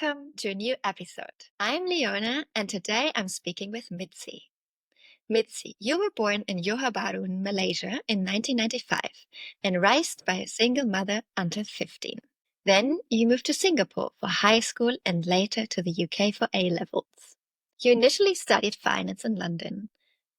Welcome to a new episode. I'm Leona, and today I'm speaking with Mitzy. Mitzy, you were born in Johor Bahru, Malaysia in 1995 and raised by a single mother until 15. Then you moved to Singapore for high school and later to the UK for A levels. You initially studied finance in London,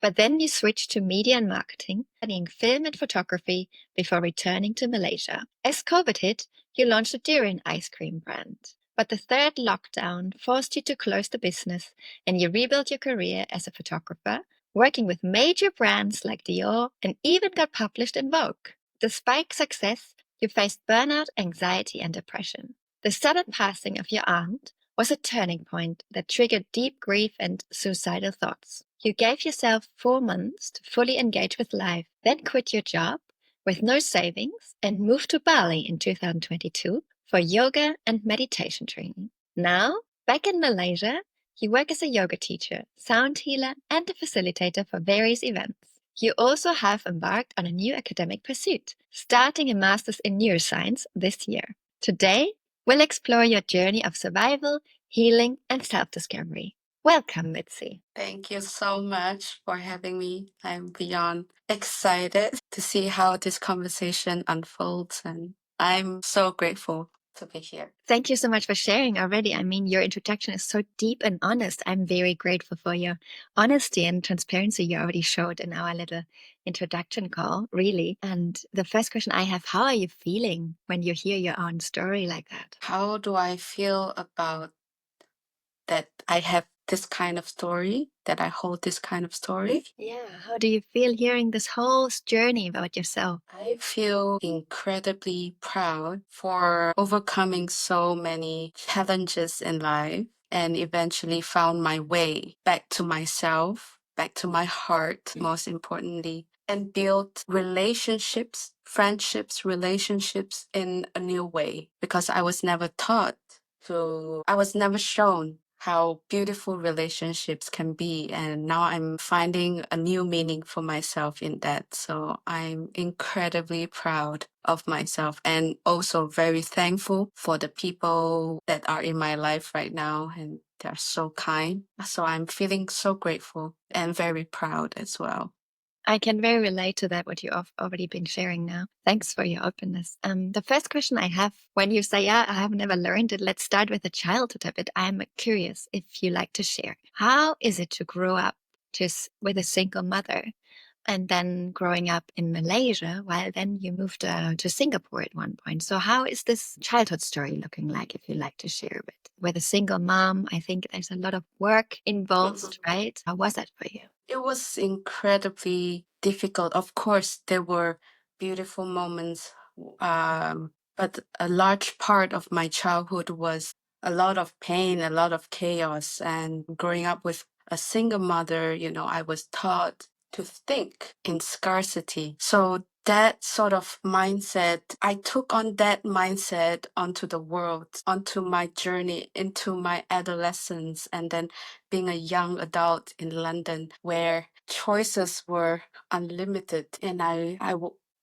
but then you switched to media and marketing, studying film and photography before returning to Malaysia. As COVID hit, you launched a Durian ice cream brand. But the third lockdown forced you to close the business and you rebuilt your career as a photographer, working with major brands like Dior and even got published in Vogue. Despite success, you faced burnout, anxiety, and depression. The sudden passing of your aunt was a turning point that triggered deep grief and suicidal thoughts. You gave yourself 4 months to fully engage with life, then quit your job with no savings and moved to Bali in 2022 for yoga and meditation training. Now, back in Malaysia, you work as a yoga teacher, sound healer, and a facilitator for various events. You also have embarked on a new academic pursuit, starting a master's in neuroscience this year. Today, we'll explore your journey of survival, healing, and self-discovery. Welcome, Mitzy. Thank you so much for having me. I'm beyond excited to see how this conversation unfolds, and I'm so grateful to be here. Thank you so much for sharing already. I mean, your introduction is so deep and honest. I'm very grateful for your honesty and transparency you already showed in our little introduction call, really. And the first question I have, how are you feeling when you hear your own story like that? How do I feel about that I have this kind of story, that I hold this kind of story? Yeah, how do you feel hearing this whole journey about yourself? I feel incredibly proud for overcoming so many challenges in life and eventually found my way back to myself, back to my heart, most importantly, and built relationships, friendships, relationships in a new way because I was never taught I was never shown how beautiful relationships can be. And now I'm finding a new meaning for myself in that. So I'm incredibly proud of myself and also very thankful for the people that are in my life right now. And they're so kind. So I'm feeling so grateful and very proud as well. I can very relate to that, what you've already been sharing now. Thanks for your openness. The first question I have, when you say, yeah, I have never learned it, let's start with the childhood a bit. I'm curious if you like to share. How is it to grow up just with a single mother and then growing up in Malaysia, while then you moved to Singapore at one point? So how is this childhood story looking like, if you like to share it? With a single mom, I think there's a lot of work involved, right? How was that for you? It was incredibly difficult. Of course, there were beautiful moments, but a large part of my childhood was a lot of pain, a lot of chaos. And growing up with a single mother, I was taught to think in scarcity. So that sort of mindset, I took on that mindset onto the world, onto my journey into my adolescence, and then being a young adult in London where choices were unlimited. And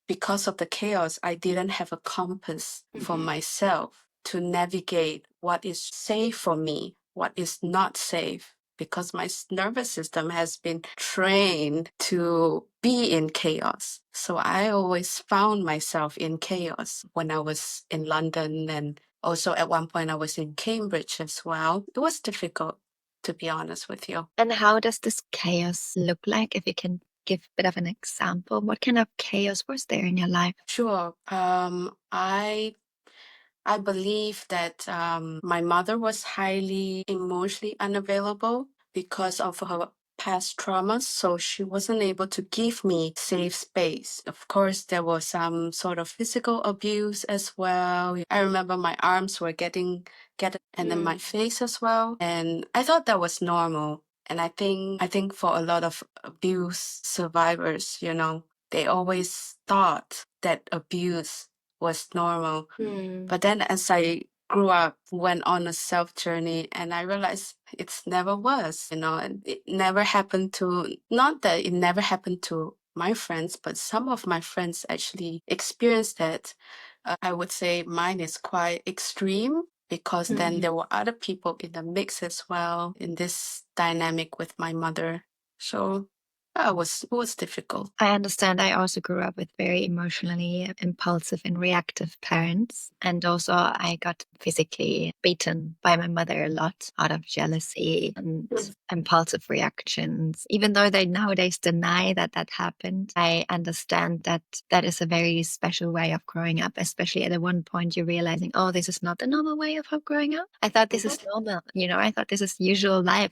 because of the chaos, I didn't have a compass for myself to navigate what is safe for me, what is not safe, because my nervous system has been trained to be in chaos. So I always found myself in chaos when I was in London, and also at one point I was in Cambridge as well. It was difficult, to be honest with you. And how does this chaos look like? If you can give a bit of an example, what kind of chaos was there in your life? Sure. I believe that my mother was highly emotionally unavailable because of her past traumas, so she wasn't able to give me safe space. Of course, there was some sort of physical abuse as well. I remember my arms were getting and then my face as well, and I thought that was normal. And I think for a lot of abuse survivors, they always thought that abuse was normal. But then as I grew up, went on a self journey, and I realized it's never was, and it never happened to, not that it never happened to my friends, but some of my friends actually experienced that. I would say mine is quite extreme. because then there were other people in the mix as well in this dynamic with my mother. So it was difficult. I understand. I also grew up with very emotionally impulsive and reactive parents. And also, I got physically beaten by my mother a lot out of jealousy and impulsive reactions. Even though they nowadays deny that that happened, I understand that that is a very special way of growing up, especially at one point you're realizing, oh, this is not the normal way of growing up. I thought this is normal. I thought this is usual life,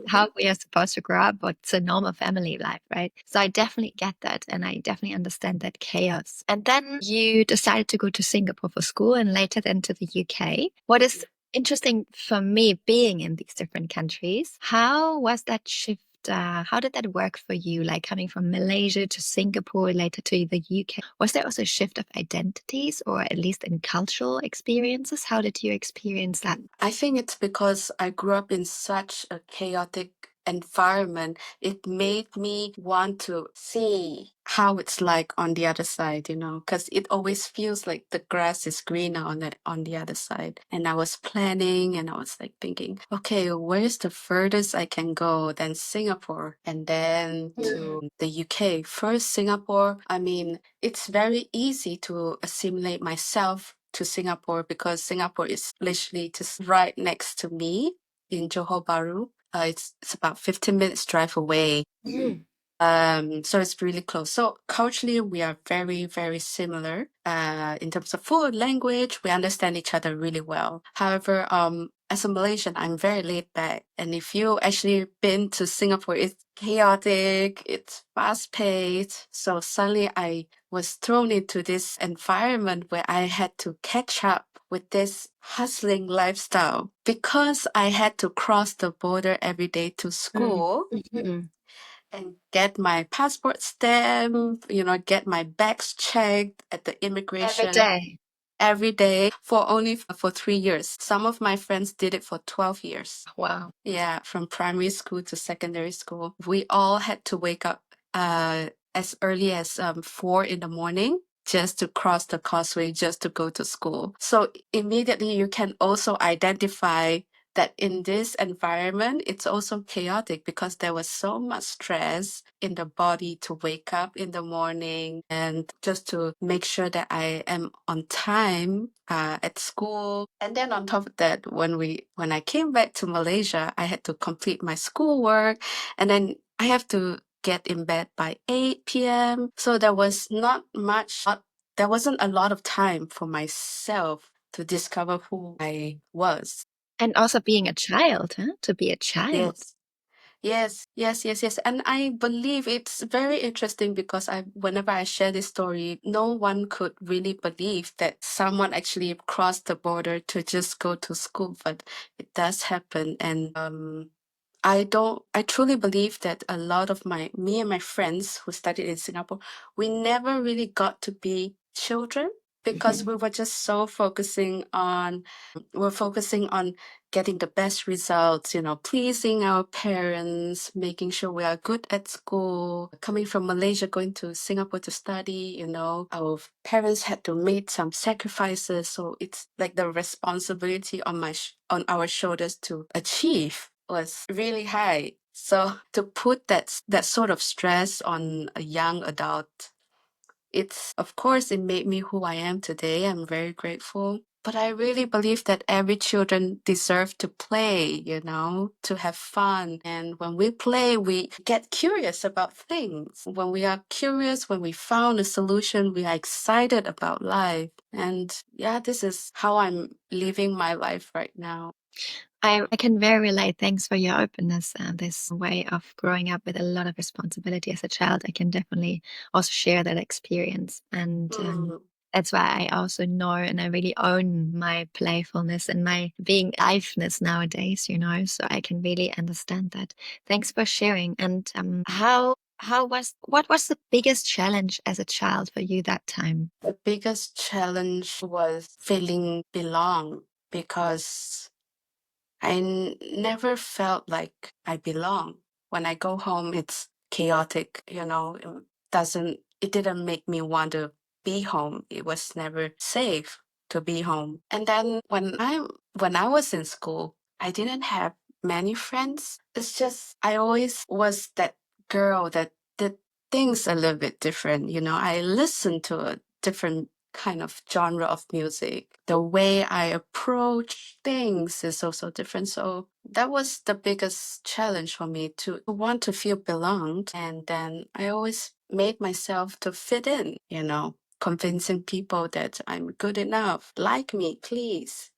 how we are supposed to grow up, what's a normal family life, right? So I definitely get that. And I definitely understand that chaos. And then you decided to go to Singapore for school and later then to the UK. What is interesting for me being in these different countries, how was that shift? How did that work for you? Like coming from Malaysia to Singapore, later to the UK. Was there also a shift of identities or at least in cultural experiences? How did you experience that? I think it's because I grew up in such a chaotic environment. It made me want to see how it's like on the other side, because it always feels like the grass is greener on the other side. And I was planning and I was like thinking, okay, where's the furthest I can go? Then Singapore and then to the UK. First Singapore, I mean, it's very easy to assimilate myself to Singapore because Singapore is literally just right next to me in Johor Bahru. It's about 15 minutes drive away. So it's really close. So culturally, we are very, very similar. In terms of food, language, we understand each other really well. However, as a Malaysian, I'm very laid back. And if you actually been to Singapore, it's chaotic, it's fast paced. So suddenly I was thrown into this environment where I had to catch up with this hustling lifestyle because I had to cross the border every day to school and get my passport stamp, get my bags checked at the Every immigration day. every day for only for 3 years. Some of my friends did it for 12 years. Wow. Yeah, from primary school to secondary school. We all had to wake up as early as 4 in the morning just to cross the causeway, just to go to school. So immediately you can also identify that in this environment, it's also chaotic because there was so much stress in the body to wake up in the morning and just to make sure that I am on time at school. And then on top of that, when I came back to Malaysia, I had to complete my schoolwork and then I have to get in bed by 8 p.m. So there wasn't a lot of time for myself to discover who I was. And also being a child, huh? To be a child. Yes. Yes. And I believe it's very interesting because whenever I share this story, no one could really believe that someone actually crossed the border to just go to school, but it does happen. And I truly believe that a lot of me and my friends who studied in Singapore, we never really got to be children because we were just so focusing on getting the best results, pleasing our parents, making sure we are good at school. Coming from Malaysia, going to Singapore to study, our parents had to make some sacrifices. So it's like the responsibility on our shoulders to achieve was really high. So to put that sort of stress on a young adult, of course, it made me who I am today. I'm very grateful. But I really believe that every children deserve to play, to have fun. And when we play, we get curious about things. When we are curious, when we found a solution, we are excited about life. And yeah, this is how I'm living my life right now. I can very relate. Thanks for your openness and this way of growing up with a lot of responsibility as a child. I can definitely also share that experience. And that's why I also know and I really own my playfulness and my being aliveness nowadays, so I can really understand that. Thanks for sharing. And what was the biggest challenge as a child for you that time? The biggest challenge was feeling belong because never felt like I belong. When I go home, it's chaotic, it didn't make me want to be home. It was never safe. to be home. And then when I was in school, I didn't have many friends. It's just I always was that girl that did things a little bit different. I listened to a different kind of genre of music. The way I approach things is also different. So that was the biggest challenge for me to want to feel belonged. And then I always made myself to fit in, convincing people that I'm good enough. Like me, please.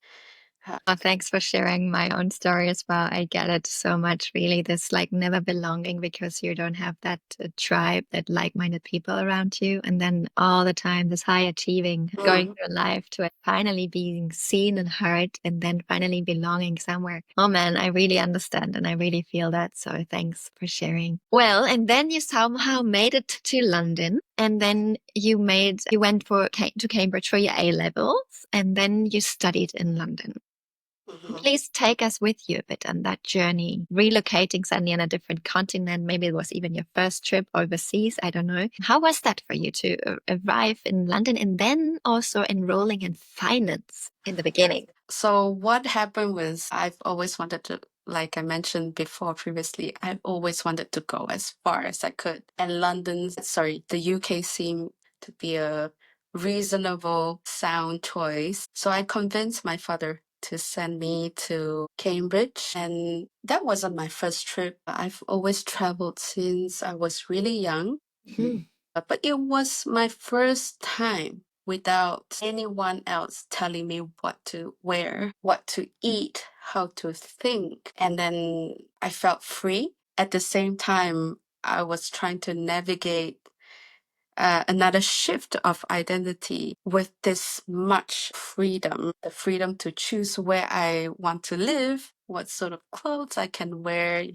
Oh, thanks for sharing my own story as well. I get it so much, really. This like never belonging because you don't have that tribe, that like-minded people around you. And then all the time, this high achieving, going through life to finally being seen and heard and then finally belonging somewhere. Oh man, I really understand and I really feel that. So thanks for sharing. Well, and then you somehow made it to London and then you went to Cambridge for your A levels and then you studied in London. Please take us with you a bit on that journey, relocating suddenly on a different continent. Maybe it was even your first trip overseas. I don't know. How was that for you to arrive in London and then also enrolling in finance in the beginning? So what happened was I've always wanted to, like I mentioned before previously, I've always wanted to go as far as I could. And the UK seemed to be a reasonable, sound choice. So I convinced my father to send me to Cambridge. And that wasn't my first trip. I've always traveled since I was really young. But it was my first time without anyone else telling me what to wear, what to eat, how to think. And then I felt free. At the same time, I was trying to navigate another shift of identity with this much freedom, the freedom to choose where I want to live, what sort of clothes I can wear,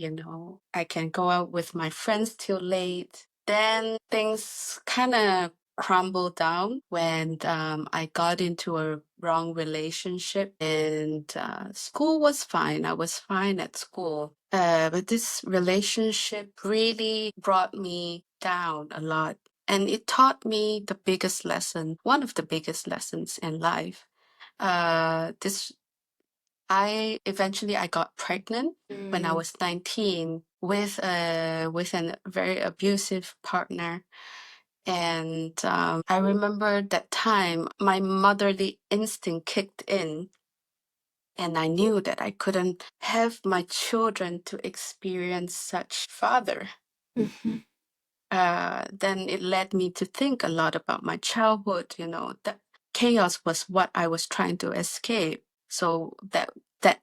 I can go out with my friends till late. Then things kind of crumbled down when I got into a wrong relationship, and school was fine. I was fine at school. But this relationship really brought me down a lot. And it taught me the biggest lesson, one of the biggest lessons in life. This I got pregnant when I was 19 with an very abusive partner. And I remember that time my motherly instinct kicked in, and I knew that I couldn't have my children to experience such father. Then it led me to think a lot about my childhood. That chaos was what I was trying to escape. So that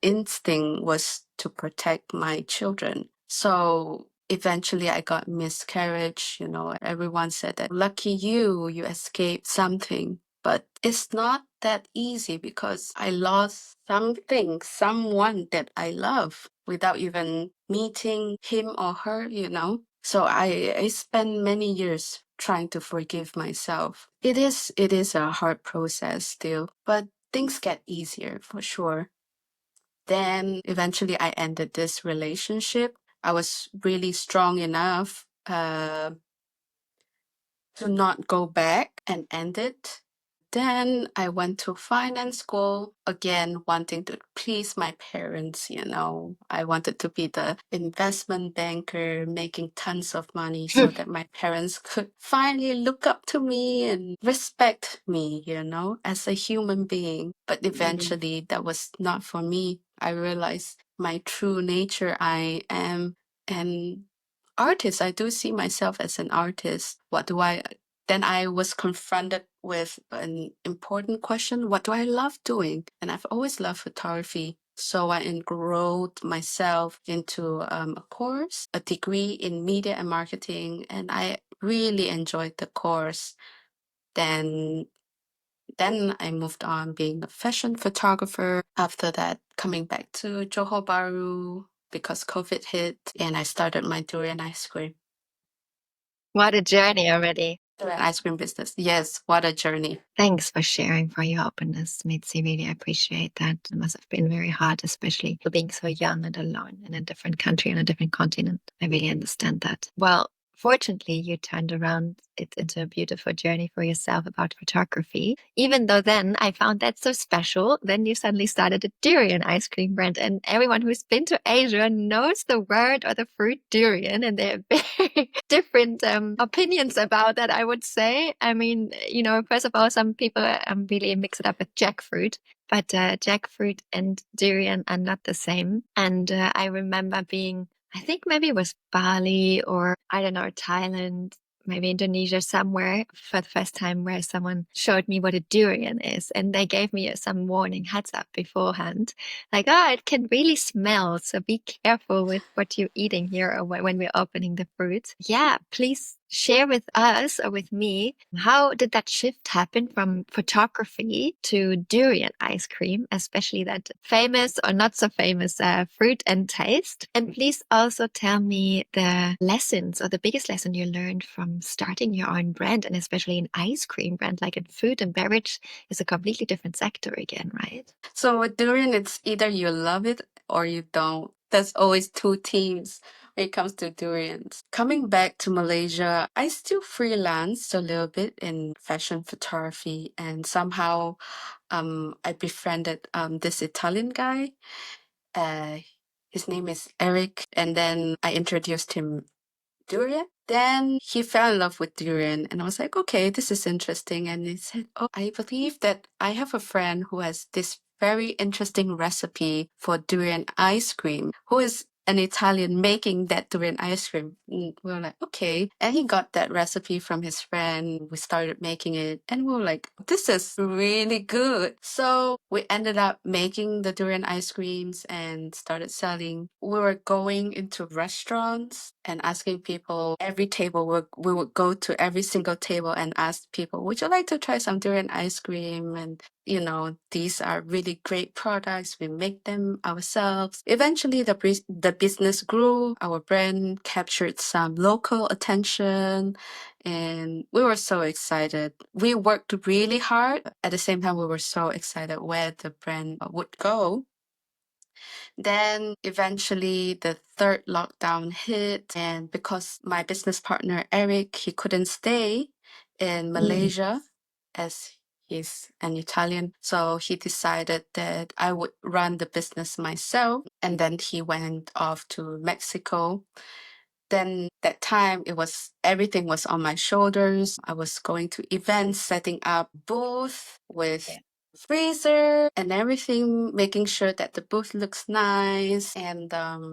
instinct was to protect my children. So eventually I got miscarriage. Everyone said that lucky you escaped something. But it's not that easy because I lost someone that I love without even meeting him or her. So I spent many years trying to forgive myself. It is a hard process still, but things get easier for sure. Then eventually I ended this relationship. I was really strong enough to not go back and end it. Then I went to finance school, again, wanting to please my parents. I wanted to be the investment banker, making tons of money so that my parents could finally look up to me and respect me, as a human being. But eventually, that was not for me. I realized my true nature. I am an artist. I do see myself as an artist. Then I was confronted with an important question. What do I love doing? And I've always loved photography. So I enrolled myself into a degree in media and marketing, and I really enjoyed the course. Then I moved on being a fashion photographer. After that, coming back to Johor Bahru because COVID hit, and I started my durian ice cream. What a journey already. Durian ice cream business. Yes, what a journey. Thanks for sharing, for your openness, Mitzi. Really appreciate that. It must have been very hard, especially for being so young and alone in a different country, on a different continent. I really understand that. Well, fortunately, you turned around it into a beautiful journey for yourself about photography. Even though then I found that so special, then you suddenly started a durian ice cream brand. And everyone who's been to Asia knows the word or the fruit durian, and there are very different opinions about that, I would say. I mean, first of all, some people really mix it up with jackfruit. But jackfruit and durian are not the same. And I remember being, I think maybe it was Bali or I don't know, Thailand, maybe Indonesia, somewhere for the first time where someone showed me what a durian is. And they gave me some warning heads up beforehand. Like, oh, it can really smell. So be careful with what you're eating here or when we're opening the fruit. Yeah, please share with us or with me, how did that shift happen from photography to durian ice cream, especially that famous or not so famous fruit and taste? And please also tell me the lessons or the biggest lesson you learned from starting your own brand, and especially an ice cream brand, like in food and beverage is a completely different sector again, right? So with durian, it's either you love it or you don't. There's always two teams when it comes to durians. Coming back to Malaysia, I still freelanced a little bit in fashion photography, and somehow I befriended this Italian guy. Uh, his name is Eric, and then I introduced him durian. Then he fell in love with durian, and I was like, okay, this is interesting. And he said, oh, I believe that I have a friend who has this very interesting recipe for durian ice cream, who is an Italian making that durian ice cream. We were like, okay. And he got that recipe from his friend. We started making it, and we were like, this is really good. So we ended up making the durian ice creams and started selling. We were going into restaurants and asking people, every table, we would go to every single table and ask people, would you like to try some durian ice cream? And these are really great products. We make them ourselves. Eventually, the business grew. Our brand captured some local attention, and we were so excited. We worked really hard. At the same time, we were so excited where the brand would go. Then eventually the third lockdown hit, and because my business partner Eric, he couldn't stay in Malaysia as he's an Italian, so he decided that I would run the business myself, and then he went off to Mexico. Then that time everything was on my shoulders. I was going to events, setting up booth with freezer and everything, making sure that the booth looks nice. And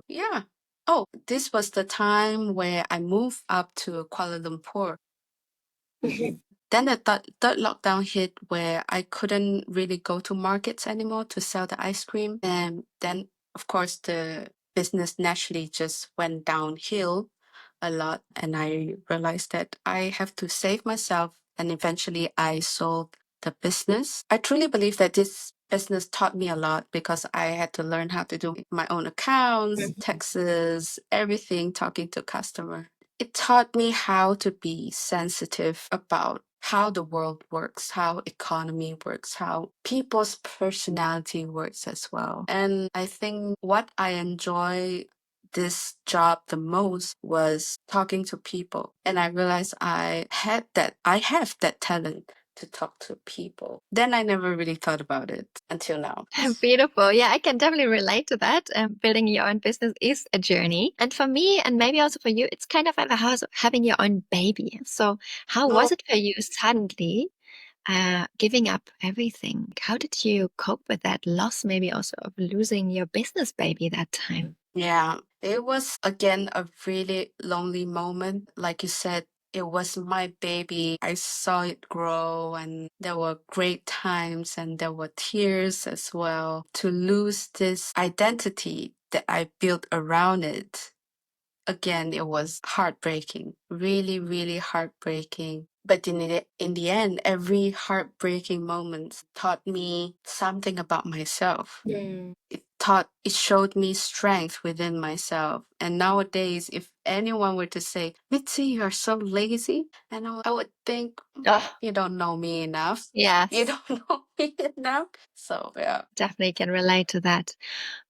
yeah. Oh, this was the time where I moved up to Kuala Lumpur. Then the third lockdown hit where I couldn't really go to markets anymore to sell the ice cream. And then, of course, the business naturally just went downhill a lot. And I realized that I have to save myself. And eventually I sold the business. I truly believe that this business taught me a lot because I had to learn how to do my own accounts, taxes, everything, talking to customer. It taught me how to be sensitive about how the world works, how economy works, how people's personality works as well. And I think what I enjoy this job the most was talking to people. And I realized I have that talent to talk to people. Then I never really thought about it until now. Beautiful. Yeah, I can definitely relate to that. Building your own business is a journey. And for me, and maybe also for you, it's kind of like a house having your own baby. So, how was it for you suddenly giving up everything? How did you cope with that loss, maybe also of losing your business baby that time? Yeah, it was again a really lonely moment. Like you said, it was my baby. I saw it grow, and there were great times and there were tears as well. To lose this identity that I built around it, again, it was heartbreaking. Really, really heartbreaking. But in the end, every heartbreaking moment taught me something about myself. It showed me strength within myself. And nowadays, if anyone were to say, Mitzy, you're so lazy, and I would think, Oh, you don't know me enough. You yes, don't know me enough. So yeah. definitely can relate to that.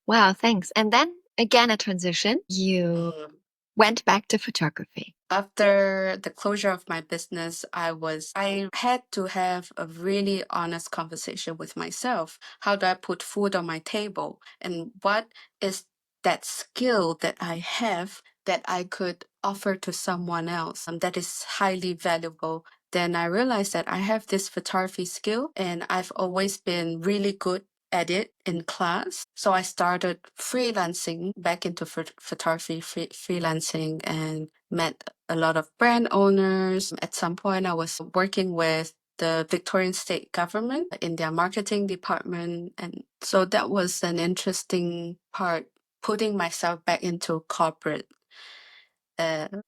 Wow, thanks. And then again, a transition. You Mm. went back to photography. After the closure of my business, I had to have a really honest conversation with myself. How do I put food on my table? And what is that skill that I have that I could offer to someone else that is highly valuable? Then I realized that I have this photography skill and I've always been really good at it in class. So I started freelancing back into photography, freelancing, and met a lot of brand owners. At some point, I was working with the Victorian state government in their marketing department. And so that was an interesting part, putting myself back into corporate.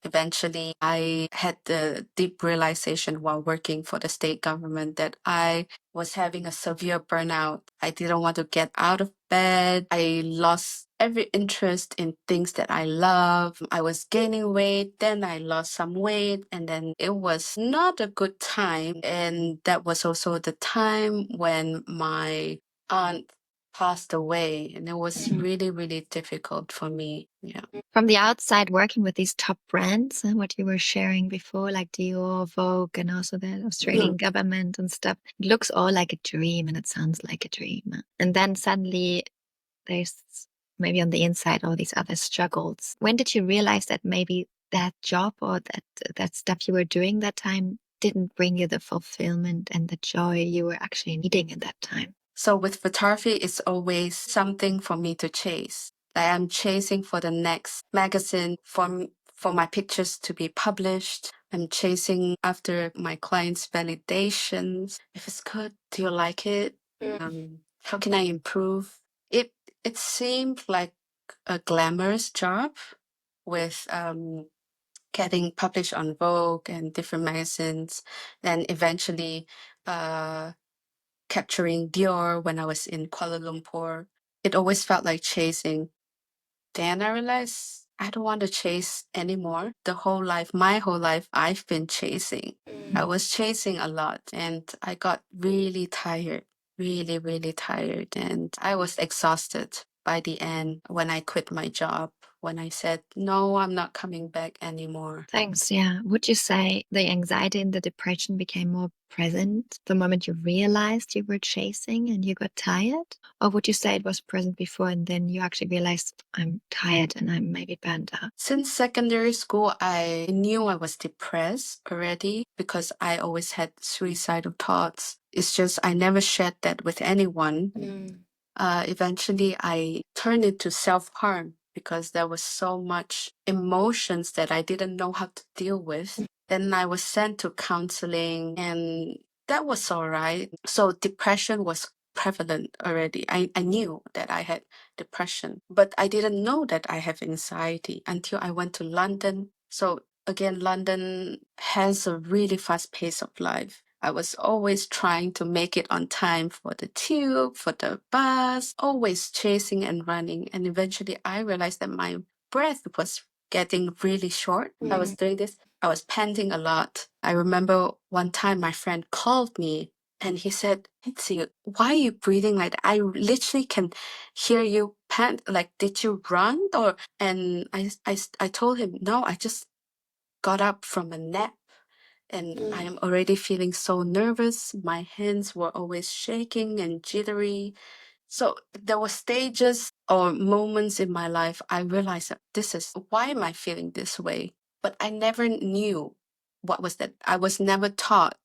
Eventually, I had the deep realization while working for the state government that I was having a severe burnout. I didn't want to get out of bed. I lost every interest in things that I love. I was gaining weight, then I lost some weight, and then it was not a good time. And that was also the time when my aunt passed away, and it was really, really difficult for me. Yeah. From the outside, working with these top brands and what you were sharing before, like Dior, Vogue, and also the Australian government and stuff, it looks all like a dream and it sounds like a dream. And then suddenly there's maybe on the inside all these other struggles. When did you realize that maybe that job or that stuff you were doing that time didn't bring you the fulfillment and the joy you were actually needing in that time? So with photography, it's always something for me to chase. Like I'm chasing for the next magazine for my pictures to be published. I'm chasing after my clients' validations. If it's good, do you like it? How can I improve? It seemed like a glamorous job with getting published on Vogue and different magazines. Then eventually, capturing Dior when I was in Kuala Lumpur. It always felt like chasing. Then I realized I don't want to chase anymore. My whole life, I've been chasing. I was chasing a lot and I got really tired, really, really tired. And I was exhausted by the end when I quit my job, when I said, no, I'm not coming back anymore. Thanks. Yeah. Would you say the anxiety and the depression became more present the moment you realized you were chasing and you got tired? Or would you say it was present before and then you actually realized I'm tired and I'm maybe burnt out? Since secondary school, I knew I was depressed already because I always had suicidal thoughts. It's just I never shared that with anyone. Eventually, I turned into self-harm because there was so much emotions that I didn't know how to deal with. Then I was sent to counseling and that was all right. So depression was prevalent already. I knew that I had depression, but I didn't know that I have anxiety until I went to London. So again, London has a really fast pace of life. I was always trying to make it on time for the tube, for the bus, always chasing and running. And eventually I realized that my breath was getting really short. I was doing this. I was panting a lot. I remember one time my friend called me and he said, Mitzy, why are you breathing like that? I literally can hear you pant. Like, did you run? And I told him, no, I just got up from a nap and I am already feeling so nervous. My hands were always shaking and jittery. So there were stages or moments in my life I realized that why am I feeling this way? But I never knew what was that. I was never taught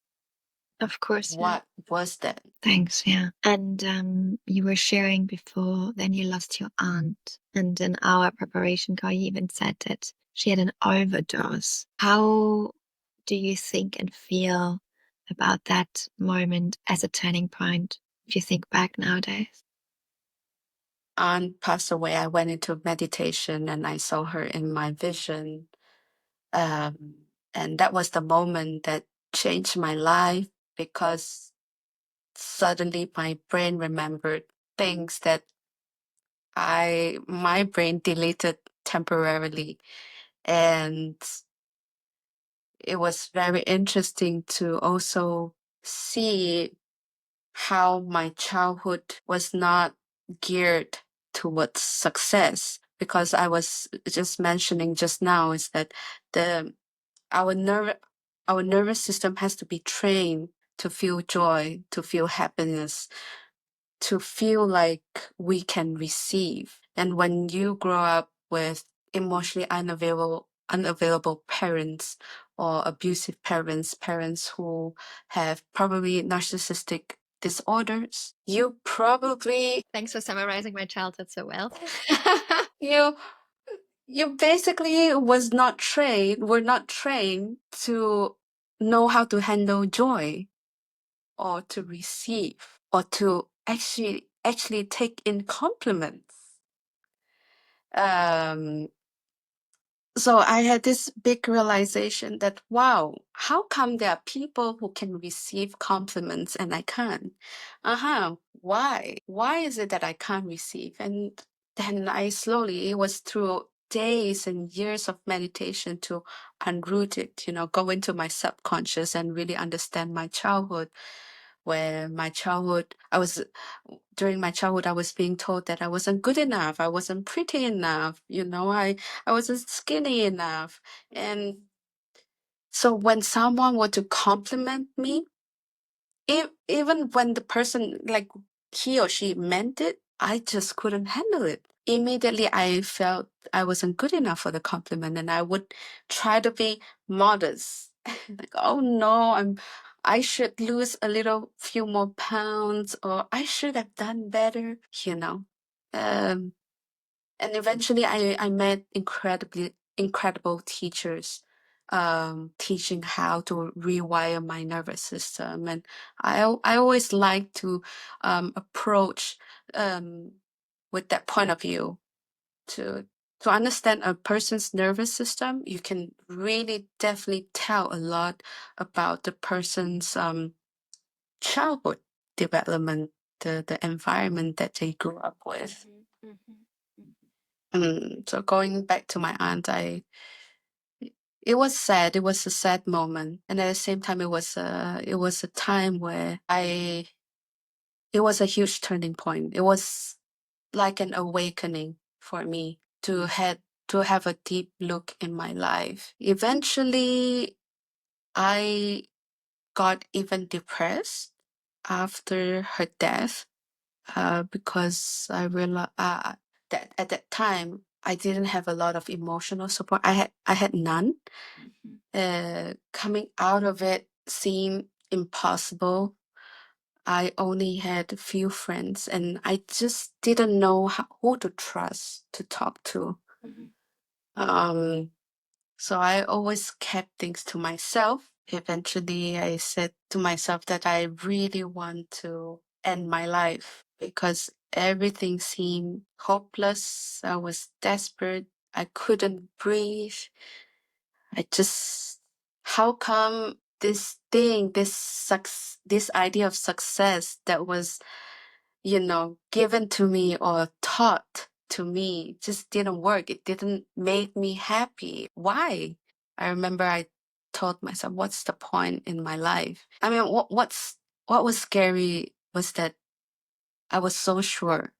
Of course. Yeah. what was that. Thanks. Yeah. And you were sharing before, then you lost your aunt. And in our preparation call, you even said that she had an overdose. How do you think and feel about that moment as a turning point if you think back nowadays? Aunt passed away. I went into meditation and I saw her in my vision. And that was the moment that changed my life because suddenly my brain remembered things that my brain deleted temporarily. And it was very interesting to also see how my childhood was not geared towards success because I was just mentioning just now is that the our nervous system has to be trained to feel joy, to feel happiness, to feel like we can receive. And when you grow up with emotionally unavailable parents or abusive parents, parents who have probably narcissistic disorders, you probably Thanks for summarizing my childhood so well. you you basically were not trained to know how to handle joy or to receive or to actually take in compliments. Um, so I had this big realization that, wow, how come there are people who can receive compliments and I can't? Why? Why is it that I can't receive? And then it was through days and years of meditation to unroot it, go into my subconscious and really understand my childhood, where during my childhood, I was being told that I wasn't good enough, I wasn't pretty enough, I wasn't skinny enough. And so when someone were to compliment me, even when the person, like, he or she meant it, I just couldn't handle it. Immediately, I felt I wasn't good enough for the compliment, and I would try to be modest. Like, oh no, I should lose a little few more pounds, or I should have done better, you know. Um, and eventually I met incredible teachers, teaching how to rewire my nervous system. And I always like to approach um, with that point of view. To understand a person's nervous system, you can really definitely tell a lot about the person's childhood development, the environment that they grew up with. So going back to my aunt, it was sad. It was a sad moment, and at the same time, it was a time where it was a huge turning point. It was like an awakening for me to have a deep look in my life. Eventually, I got even depressed after her death, because I realized that at that time I didn't have a lot of emotional support. I had none. Coming out of it seemed impossible. I only had a few friends, and I just didn't know who to trust to talk to. Um, so I always kept things to myself. Eventually, I said to myself that I really want to end my life because everything seemed hopeless. I was desperate. I couldn't breathe. I just, how come this idea of success that was, given to me or taught to me just didn't work. It didn't make me happy. Why? I remember I told myself, what's the point in my life? I mean, what was scary was that I was so sure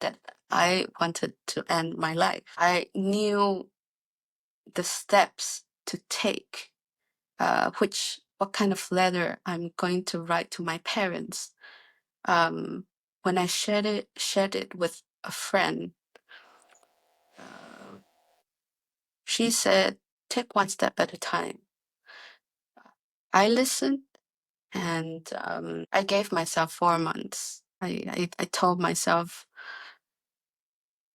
that I wanted to end my life. I knew the steps to take, what kind of letter I'm going to write to my parents. When I shared it with a friend, uh, she said, "Take one step at a time." I listened, and I gave myself 4 months. I told myself,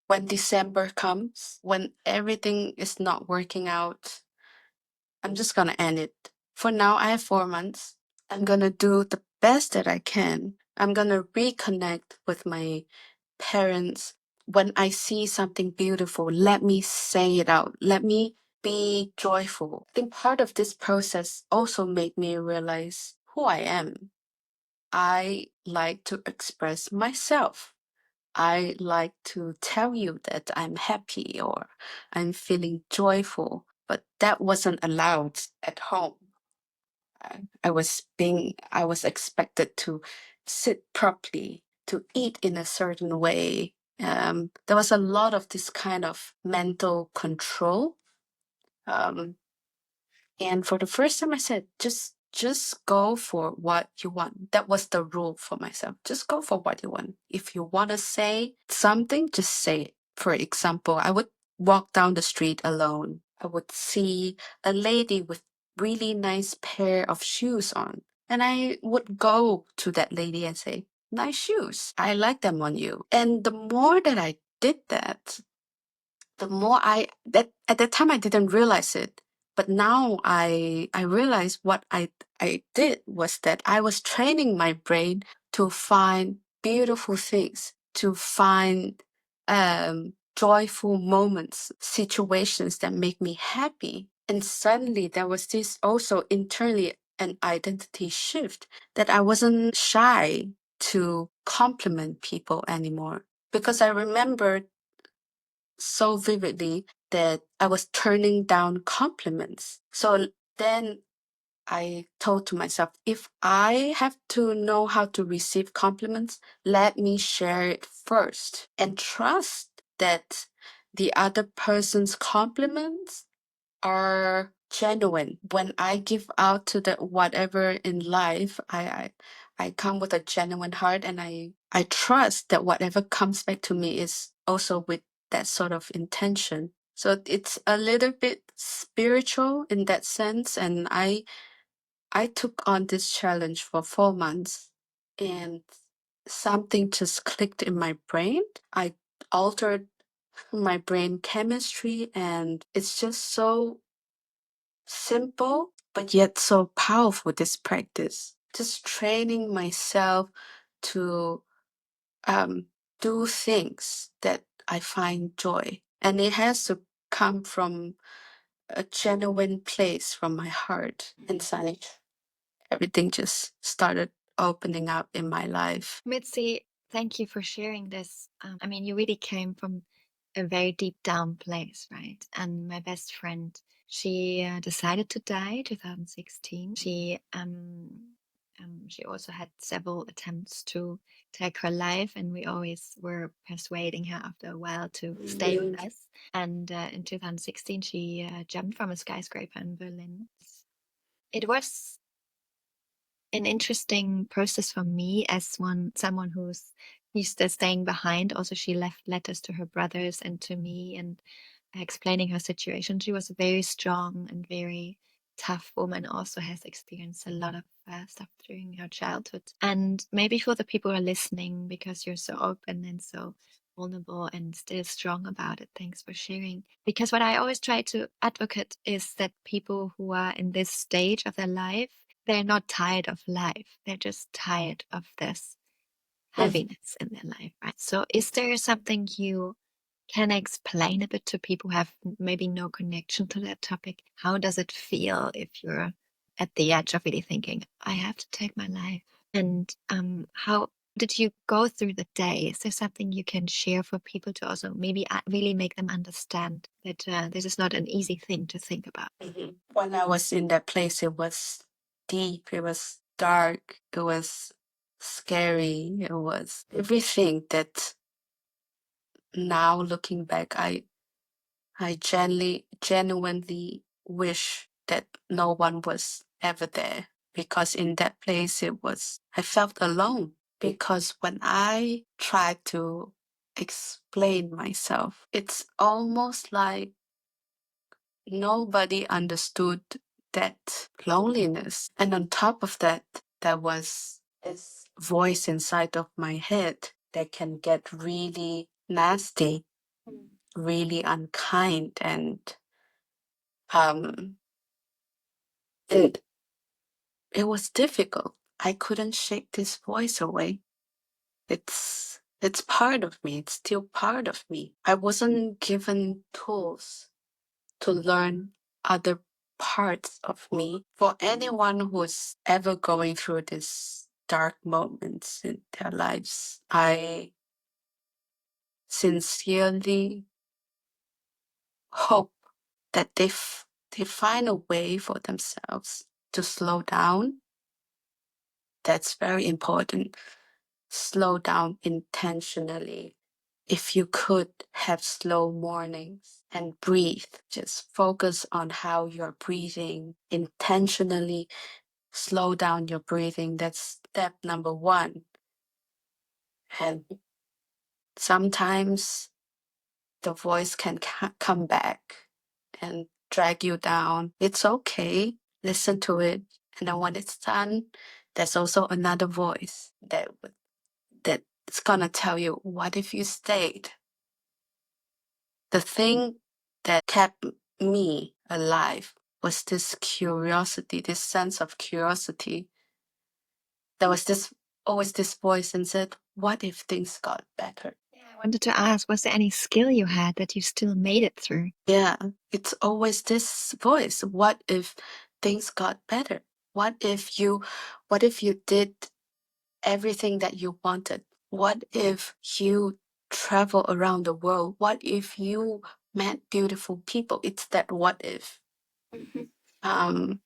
when December comes, when everything is not working out, I'm just gonna end it. For now, I have 4 months. I'm gonna do the best that I can. I'm gonna reconnect with my parents. When I see something beautiful, let me say it out. Let me be joyful. I think part of this process also made me realize who I am. I like to express myself. I like to tell you that I'm happy or I'm feeling joyful, but that wasn't allowed at home. I was expected to sit properly, to eat in a certain way. There was a lot of this kind of mental control. Um, And for the first time I said, just go for what you want. That was the rule for myself. Just go for what you want. If you want to say something, just say it. For example, I would walk down the street alone. I would see a lady with really nice pair of shoes on. And I would go to that lady and say, nice shoes. I like them on you. And the more that I did that, the more that at that time I didn't realize it, but now I realize what I did was that I was training my brain to find beautiful things, to find joyful moments, situations that make me happy. And suddenly there was this also internally an identity shift, that I wasn't shy to compliment people anymore, because I remembered so vividly that I was turning down compliments. So then I told to myself, if I have to know how to receive compliments, let me share it first and trust that the other person's compliments are genuine. When I give out to the whatever in life, I come with a genuine heart, and I trust that whatever comes back to me is also with that sort of intention. So it's a little bit spiritual in that sense, and I took on this challenge for 4 months, and something just clicked in my brain. I altered my brain chemistry, and it's just so simple, but yet so powerful, this practice. Just training myself to do things that I find joy. And it has to come from a genuine place from my heart. And suddenly everything just started opening up in my life. Mitzi, thank you for sharing this. I mean, you really came from a very deep down place, right? And my best friend, she decided to die 2016. She also had several attempts to take her life, and we always were persuading her after a while to stay with us. And in 2016, she jumped from a skyscraper in Berlin. It was an interesting process for me as someone who's used to staying behind. Also, she left letters to her brothers and to me, and explaining her situation. She was a very strong and very tough woman, also has experienced a lot of stuff during her childhood. And maybe for the people who are listening, because you're so open and so vulnerable and still strong about it, thanks for sharing. Because what I always try to advocate is that people who are in this stage of their life, they're not tired of life, they're just tired of this heaviness in their life, right? So is there something you can explain a bit to people who have maybe no connection to that topic? How does it feel if you're at the edge of really thinking, I have to take my life? And how did you go through the day? Is there something you can share for people to also maybe really make them understand that this is not an easy thing to think about? When I was in that place, it was deep, it was dark, it was scary, it was everything that now looking back, I genuinely wish that no one was ever there, because in that place I felt alone, because when I tried to explain myself, it's almost like nobody understood that loneliness. And on top of that, there was this voice inside of my head that can get really nasty, really unkind, and um it, it was difficult. I couldn't shake this voice away. It's part of me. It's still part of me. I wasn't given tools to learn other parts of me. For anyone who's ever going through these dark moments in their lives, I sincerely hope that they find a way for themselves to slow down. That's very important. Slow down intentionally. if you could have slow mornings and breathe, just focus on how you're breathing, intentionally slow down your breathing. That's step number one. And sometimes the voice can come back and drag you down. It's okay. Listen to it. And then when it's done, there's also another voice that's gonna tell you, what if you stayed? The thing that kept me alive was this curiosity, this sense of curiosity. There was always this voice and said, what if things got better? Yeah, I wanted to ask, was there any skill you had that you still made it through? Yeah, it's always this voice. What if things got better? What if you did everything that you wanted? What if you travel around the world? What if you met beautiful people? It's that what if um,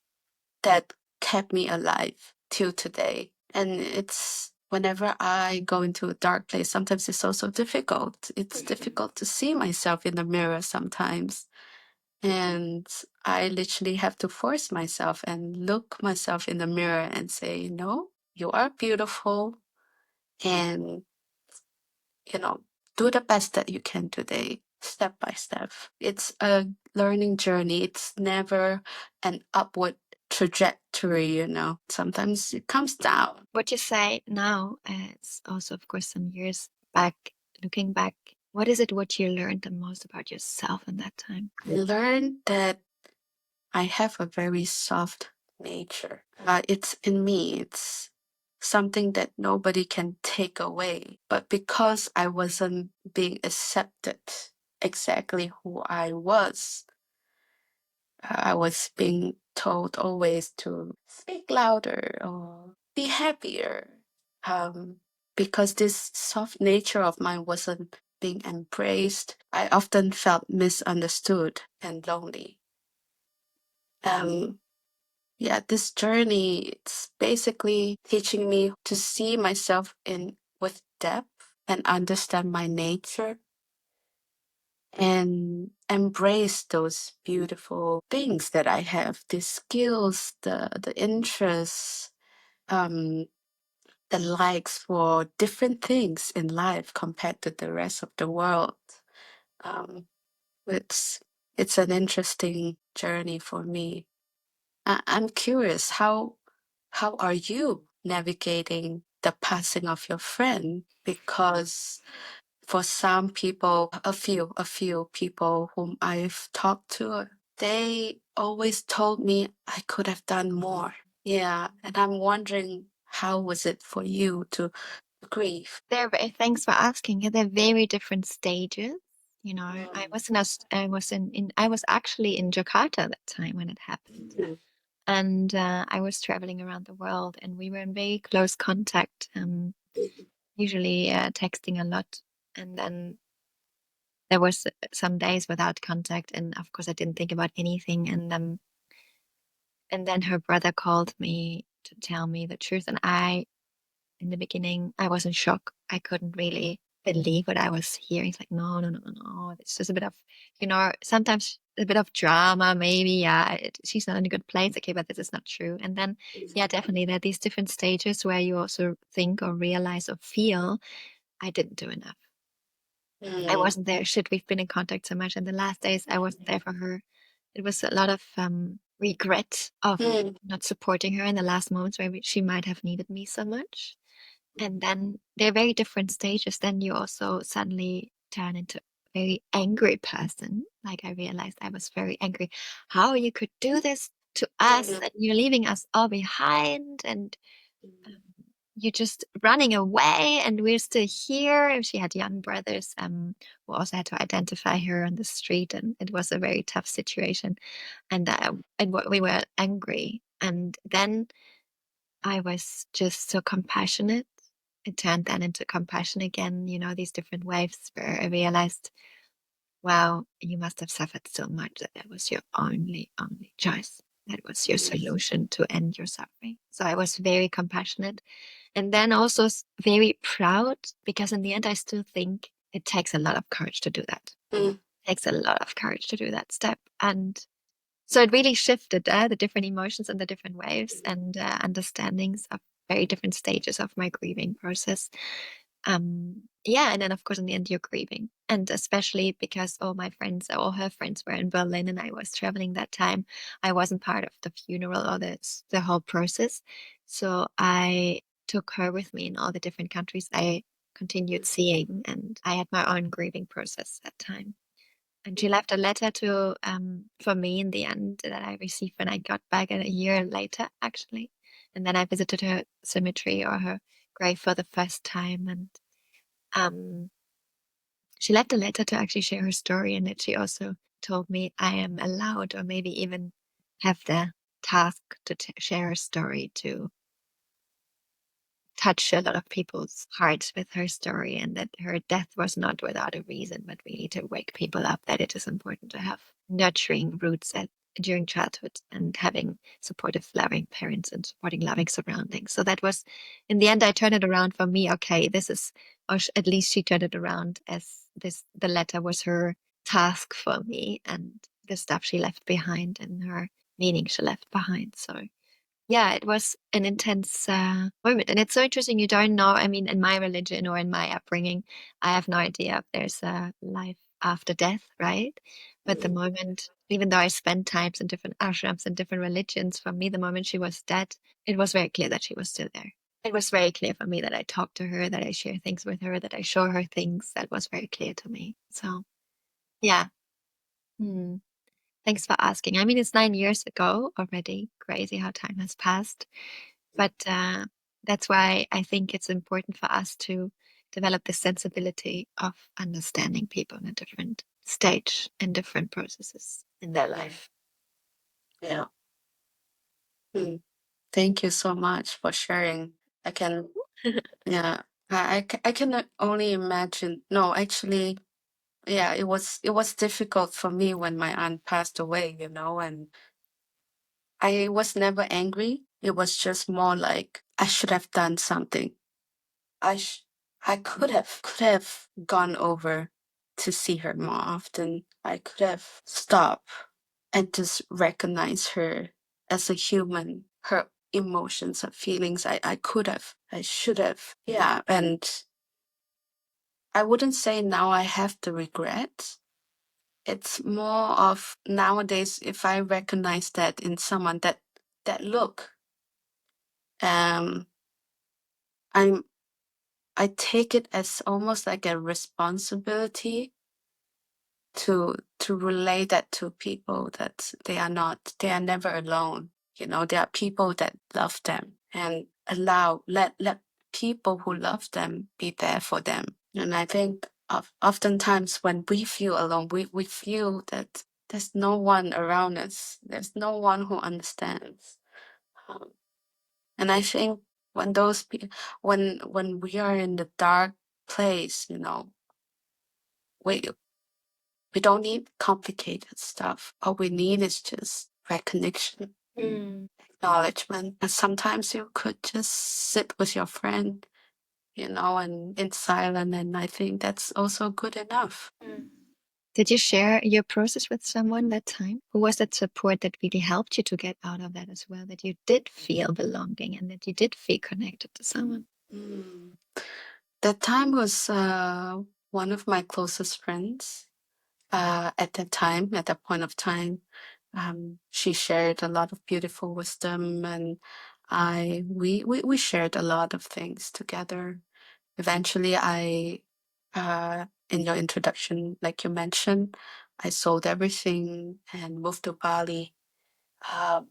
that kept me alive till today. And it's whenever I go into a dark place, sometimes it's also difficult. It's difficult to see myself in the mirror sometimes. And I literally have to force myself and look myself in the mirror and say, no, you are beautiful. And, you know, do the best that you can today, step by step. It's a learning journey. It's never an upward trajectory. Sometimes it comes down. What you say now, it's also, of course, some years back, looking back, what is it what you learned the most about yourself in that time? I learned that I have a very soft nature. It's in me. It's something that nobody can take away. But because I wasn't being accepted exactly who I was being told always to speak louder or be happier. Because this soft nature of mine wasn't being embraced, I often felt misunderstood and lonely. Yeah, this journey, it's basically teaching me to see myself in with depth and understand my nature and embrace those beautiful things that I have, the skills, the interests, um, the likes for different things in life compared to the rest of the world. Um, it's it's an interesting journey for me. I'm curious, how are you navigating the passing of your friend? Because for some people, a few people whom I've talked to, they always told me I could have done more. Yeah, and I'm wondering, how was it for you to grieve? Thanks for asking. Yeah, they're very different stages. I Mm. was in, I was actually in Jakarta at that time when it happened. Mm. And I was traveling around the world and we were in very close contact, usually texting a lot. And then there was some days without contact. And of course, I didn't think about anything. And then her brother called me to tell me the truth. And in the beginning, I was in shock. I couldn't really believe what I was hearing. It's like, no, no, no, no, no. It's just a bit of, sometimes a bit of drama, maybe. Yeah, she's not in a good place. Okay, but this is not true. And then, yeah, definitely, there are these different stages where you also think or realize or feel, I didn't do enough. I Mm. wasn't there. Shit, we've been in contact so much. And the last days, I wasn't there for her. It was a lot of regret of Mm. not supporting her in the last moments where she might have needed me so much. And then they're very different stages. Then you also suddenly turn into a very angry person. Like I realized I was very angry. How you could do this to us Mm. and you're leaving us all behind and um, you're just running away and we're still here. And she had young brothers who also had to identify her on the street and it was a very tough situation. We were angry. And then I was just so compassionate. It turned then into compassion again, these different waves where I realized, wow, you must have suffered so much that was your only choice. That was your solution to end your suffering. So I was very compassionate and then also very proud because in the end, I still think it takes a lot of courage to do that. Mm. It takes a lot of courage to do that step. And so it really shifted the different emotions and the different waves and understandings of very different stages of my grieving process. Yeah, and then of course in the end you're grieving, and especially because all her friends were in Berlin, and I was traveling that time. I wasn't part of the funeral or the whole process, so I took her with me in all the different countries I continued seeing, and I had my own grieving process that time. And she left a letter to for me in the end that I received when I got back a year later, actually. And then I visited her cemetery or her grave for the first time, and um, she left a letter to actually share her story, and that she also told me I am allowed, or maybe even have the task to share her story, to touch a lot of people's hearts with her story, and that her death was not without a reason, but really to wake people up that it is important to have nurturing roots during childhood, and having supportive, loving parents and supporting, loving surroundings. So that was, in the end, I turned it around for me. Okay, this is, or at least she turned it around as this, the letter was her task for me, and the stuff she left behind and her meaning she left behind. So yeah, it was an intense moment. And it's so interesting. You don't know. I mean, in my religion or in my upbringing, I have no idea if there's a life after death, right? But the moment, even though I spent times in different ashrams and different religions, for me, the moment she was dead, it was very clear that she was still there. It was very clear for me that I talked to her, that I share things with her, that I show her things. That was very clear to me. So, yeah. Hmm. Thanks for asking. I mean, it's 9 years ago already. Crazy how time has passed. But that's why I think it's important for us to develop the sensibility of understanding people in a different stage and different processes in their life. Yeah. Mm. Thank you so much for sharing. I can, yeah, I can only imagine. No, actually, yeah, it was difficult for me when my aunt passed away, and I was never angry. It was just more like I should have done something. I sh- I could have gone over to see her more often. I could have stopped and just recognize her as a human, her emotions, her feelings. I could have, I should have. Yeah. And I wouldn't say now I have the regret. It's more of nowadays, if I recognize that in someone, that look, um, I'm I take it as almost like a responsibility to relay that to people, that they are never alone. There are people that love them, and let people who love them be there for them. And I think oftentimes when we feel alone, we feel that there's no one around us, there's no one who understands. Um, and I think when those people, when we are in the dark place, we we don't need complicated stuff. All we need is just recognition, acknowledgement. And sometimes you could just sit with your friend, and in silence. And I think that's also good enough. Did you share your process with someone that time? Who was that support that really helped you to get out of that as well? That you did feel belonging and that you did feel connected to someone? Mm. That time was one of my closest friends. At that point of time, she shared a lot of beautiful wisdom, and we shared a lot of things together. Eventually, in your introduction, like you mentioned, I sold everything and moved to Bali. Um,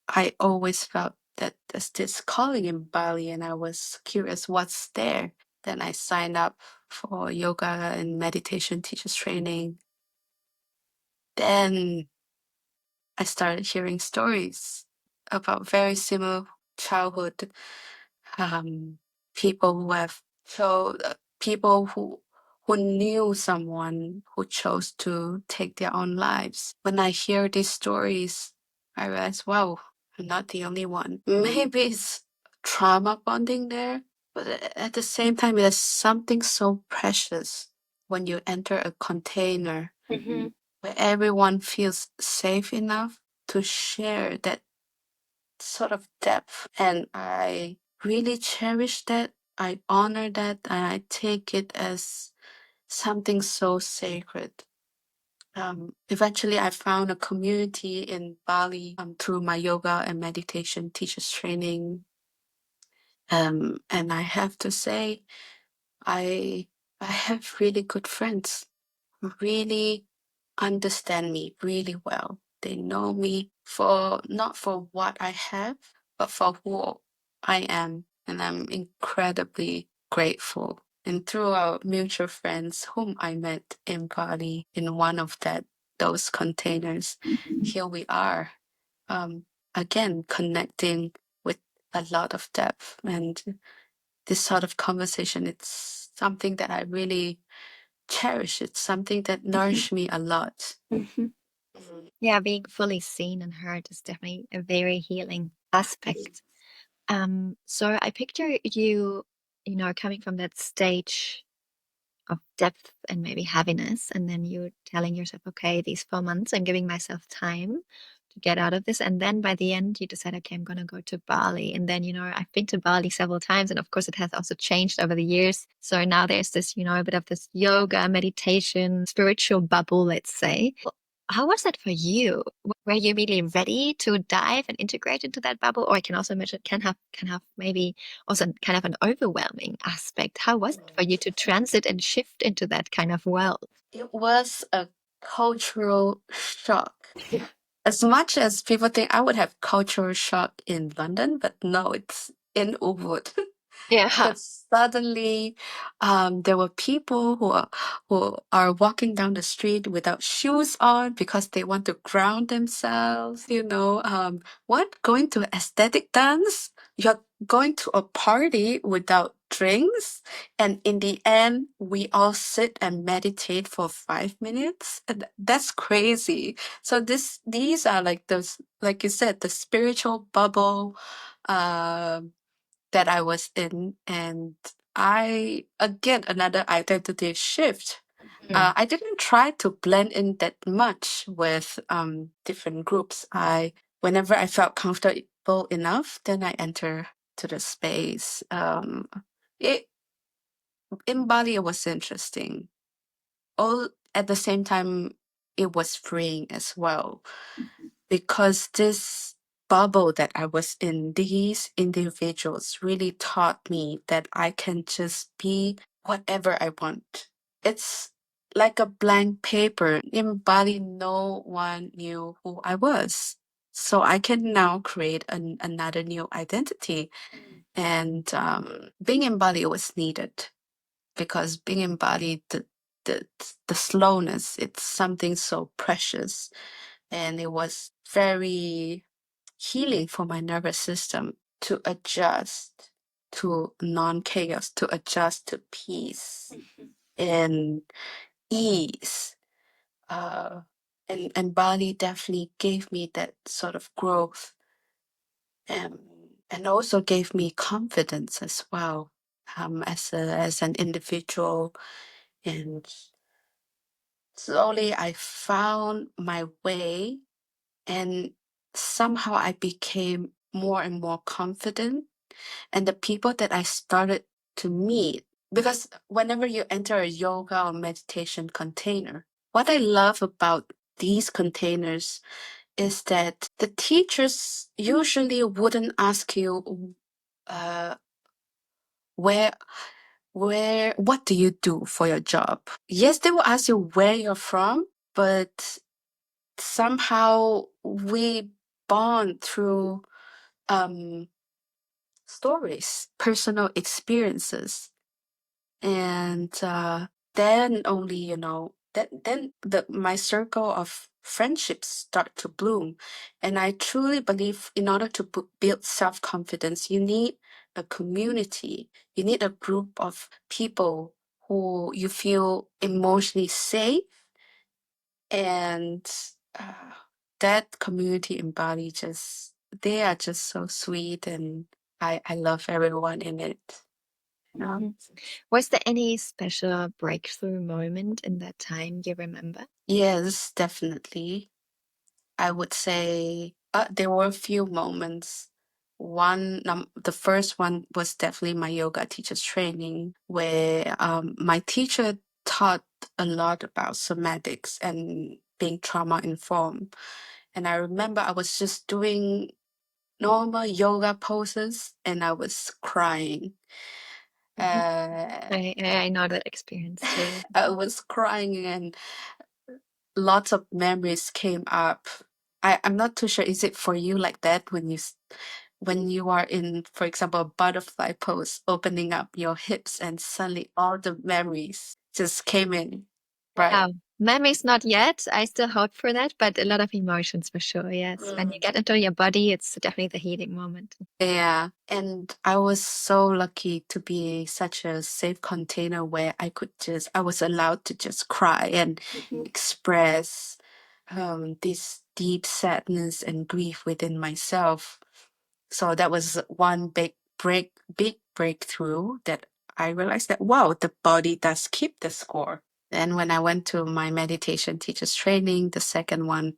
I always felt that there's this calling in Bali, and I was curious what's there. Then I signed up for yoga and meditation teachers training. Then I started hearing stories about very similar childhood, um, people who have people who knew someone who chose to take their own lives. When I hear these stories, I realize, wow, I'm not the only one. Maybe it's trauma bonding there, But at the same time, there's something so precious when you enter a container Hmm. where everyone feels safe enough to share that sort of depth. And I really cherish that. I honor that. And I take it as something so sacred. Eventually, I found a community in Bali through my yoga and meditation teachers training. And I have to say, I I have really good friends who really understand me really well. They know me for not for what I have, but for who I am, and I'm incredibly grateful. And through our mutual friends whom I met in Bali in one of those containers, here we are, um, again connecting with a lot of depth. And this sort of conversation, it's something that I really cherish. It's something that nourished me a lot. Hmm. Yeah, being fully seen and heard is definitely a very healing aspect. So I picture you, coming from that stage of depth and maybe heaviness, and then you telling yourself, okay, these 4 months, I'm giving myself time to get out of this. And then by the end, you decide, okay, I'm going to go to Bali. And then, I've been to Bali several times. And of course, it has also changed over the years. So now there's this, a bit of this yoga, meditation, spiritual bubble, let's say. How was that for you? Were you really ready to dive and integrate into that bubble? Or I can also imagine it can have maybe also kind of an overwhelming aspect. How was it for you to transit and shift into that kind of world? It was a cultural shock. As much as people think I would have cultural shock in London, but no, it's in Ubud. Yeah. Because suddenly, there were people who are walking down the street without shoes on because they want to ground themselves. What, going to aesthetic dance? You're going to a party without drinks, and in the end, we all sit and meditate for 5 minutes. And that's crazy. So these are like those, like you said, the spiritual bubble. Um that I was in. And I, again, another identity shift. Mhm. I didn't try to blend in that much with different groups. Whenever I felt comfortable enough, then I enter to the space. It In Bali, it was interesting. All at the same time, it was freeing as well, because this bubble that I was in, these individuals really taught me that I can just be whatever I want. It's like a blank paper. In Bali, no one knew who I was. So I can now create another new identity. And being in Bali was needed, because being in Bali, the, the slowness, it's something so precious. And it was very healing for my nervous system to adjust to non-chaos, to adjust to peace and ease. Uh, and Bali definitely gave me that sort of growth, um, and also gave me confidence as well, as an individual. And slowly I found my way, and somehow I became more and more confident. And the people that I started to meet, because whenever you enter a yoga or meditation container, what I love about these containers is that the teachers usually wouldn't ask you, uh, where what do you do for your job? Yes, they will ask you where you're from, but somehow we bond through um, stories, personal experiences. And then only, then my circle of friendships start to bloom. And I truly believe, in order to build self-confidence, you need a community. You need a group of people who you feel emotionally safe. And uh, that community in Bali, they are just so sweet, and I love everyone in it. Yeah. Mhm. Was there any special breakthrough moment in that time you remember? Yes, definitely. I would say there were a few moments. The first one was definitely my yoga teacher's training, where my teacher taught a lot about somatics and being trauma informed. And I remember I was just doing normal yoga poses and I was crying. Mhm. Uh, I know that experience too. I was crying and lots of memories came up. I'm not too sure. Is it for you like that when when you are in, for example, a butterfly pose, opening up your hips and suddenly all the memories just came in, right? Wow. Memories not yet. I still hope for that, but a lot of emotions for sure. Yes. When you Mm. get into your body, it's definitely the healing moment. Yeah, and I was so lucky to be such a safe container where I was allowed to just cry and Mhm. express this deep sadness and grief within myself. So that was one big breakthrough that I realized that wow, the body does keep the score. And when I went to my meditation teacher's training, the second one,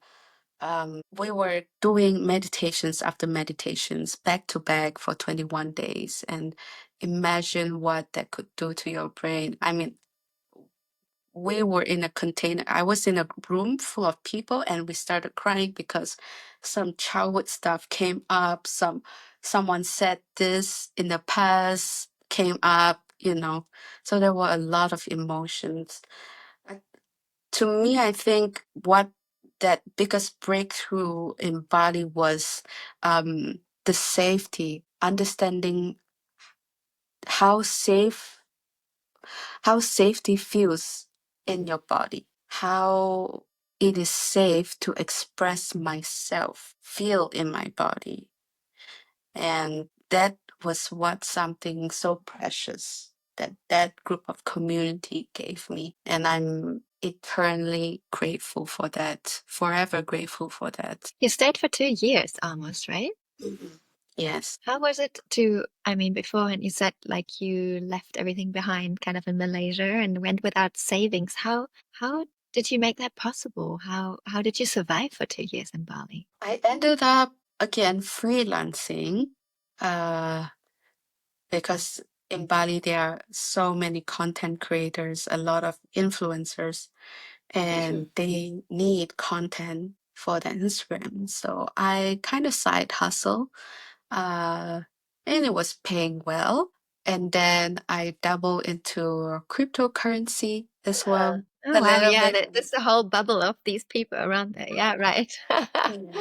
we were doing meditations after meditations back to back for 21 days. And imagine what that could do to your brain. I mean, we were in a container. I was in a room full of people and we started crying because some childhood stuff came up. Someone said this in the past came up, you know. So there were a lot of emotions. Uh, To me, I think what that biggest breakthrough in Bali was the safety, understanding how safe how safety feels in your body, how it is safe to express myself, feel in my body. And that was what something so precious that that group of community gave me. And I'm eternally grateful for that, forever grateful for that. You stayed for 2 years almost, right? Mhm. Yes. How was it I mean, beforehand you said like you left everything behind kind of in Malaysia and went without savings. How did you make that possible? How did you survive for 2 years in Bali? I ended up again freelancing. Uh, because in Bali there are so many content creators, a lot of influencers, and they need content for their Instagram. So I kind of side hustle, uh, and it was paying well. And then I double into cryptocurrency as well, Oh a wow, little yeah, bit. that's the whole bubble of these people around there. Yeah, right. Mm.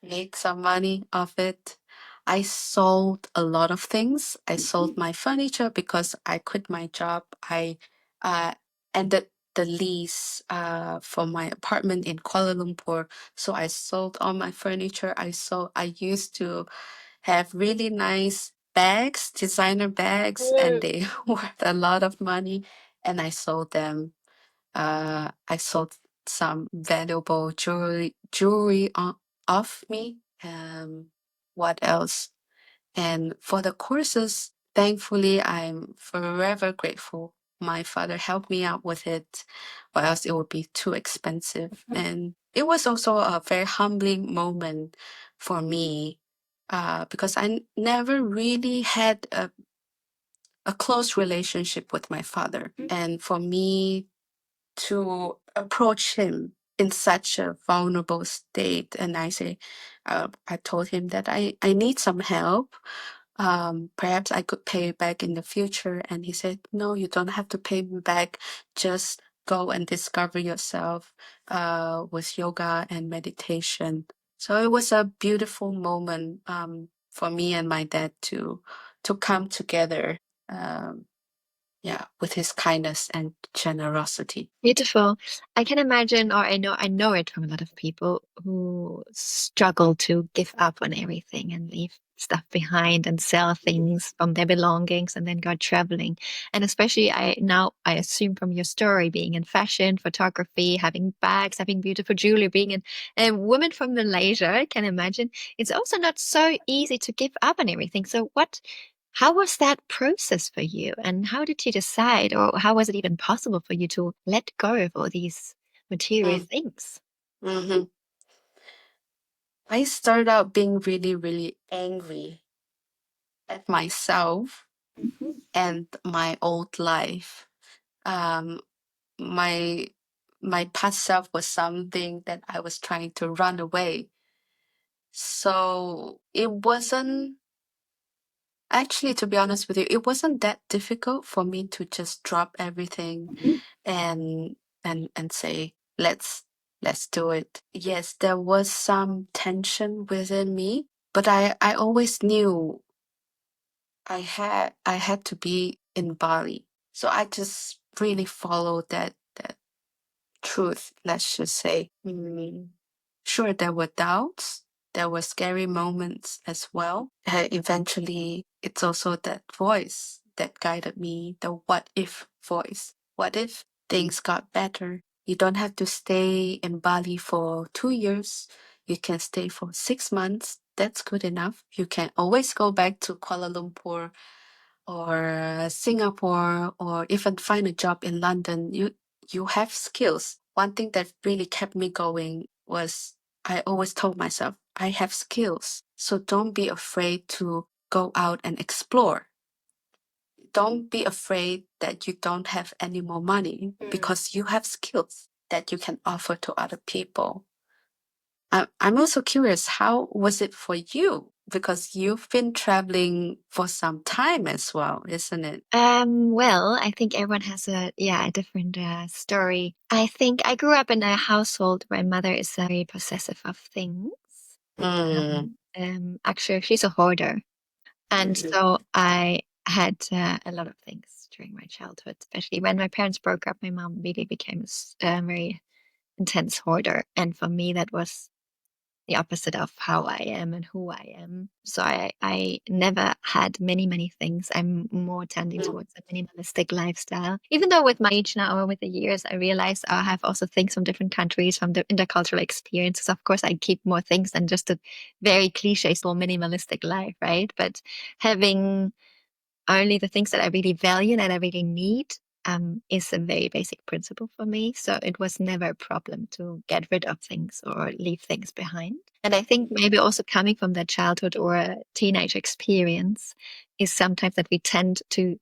Made some money off it. I sold a lot of things. I sold my furniture because I quit my job. I uh, ended the lease for my apartment in Kuala Lumpur. So I sold all my furniture. I used to have really nice bags, designer bags, and Mm. they worth a lot of money. And I sold them. I sold some valuable jewelry off me. What else? And for the courses, thankfully, I'm forever grateful. My father helped me out with it, or else it would be too expensive. And it was also a very humbling moment for me because never really had a close relationship with my father. And for me to approach him in such a vulnerable state. And I told him that I need some help. Perhaps I could pay you back in the future. And he said, no, you don't have to pay me back. Just go and discover yourself with yoga and meditation. So it was a beautiful moment for me and my dad to come together. Um, yeah, with his kindness and generosity. Beautiful. I can imagine, or I know it from a lot of people who struggle to give up on everything and leave stuff behind and sell things from their belongings and then go traveling. And especially I assume from your story, being in fashion, photography, having bags, having beautiful jewelry, being a woman from Malaysia, I can imagine it's also not so easy to give up on everything. So How was that process for you? And how did you decide, or how was it even possible for you to let go of all these material Mm. things? Hmm. I started out being really, really angry at myself Mhm. and my old life. Um, my my past self was something that I was trying to run away. So it wasn't actually, to be honest with you, it wasn't that difficult for me to just drop everything and and say, let's do it. Yes, there was some tension within me, but I always knew I had to be in Bali. So I just really followed that truth, let's just say. Sure, there were doubts, there were scary moments as well. Eventually, it's also that voice that guided me, the what if voice. What if things got better? You don't have to stay in Bali for 2 years. You can stay for 6 months. That's good enough. You can always go back to Kuala Lumpur or Singapore or even find a job in London. You have skills. One thing that really kept me going was I always told myself, I have skills. So don't be afraid to go out and explore. Don't be afraid that you don't have any more money because you have skills that you can offer to other people. I'm also curious, how was it for you? Because you've been traveling for some time as well, isn't it? Well, I think everyone has a different story. I think I grew up in a household where my mother is very possessive of things. Mm. Actually, she's a hoarder, and Mhm. so I had a lot of things during my childhood, especially when my parents broke up. My mom really became a very intense hoarder, and for me, that was the opposite of how I am and who I am. So I never had many things. I'm more tending towards a minimalistic lifestyle. Even though with my age now or with the years, I realize I have also things from different countries, from the intercultural experiences. Of course, I keep more things than just a very cliche, small minimalistic life, right? But having only the things that I really value and that I really need is a very basic principle for me. So it was never a problem to get rid of things or leave things behind. And I think maybe also coming from that childhood or a teenage experience is sometimes that we tend to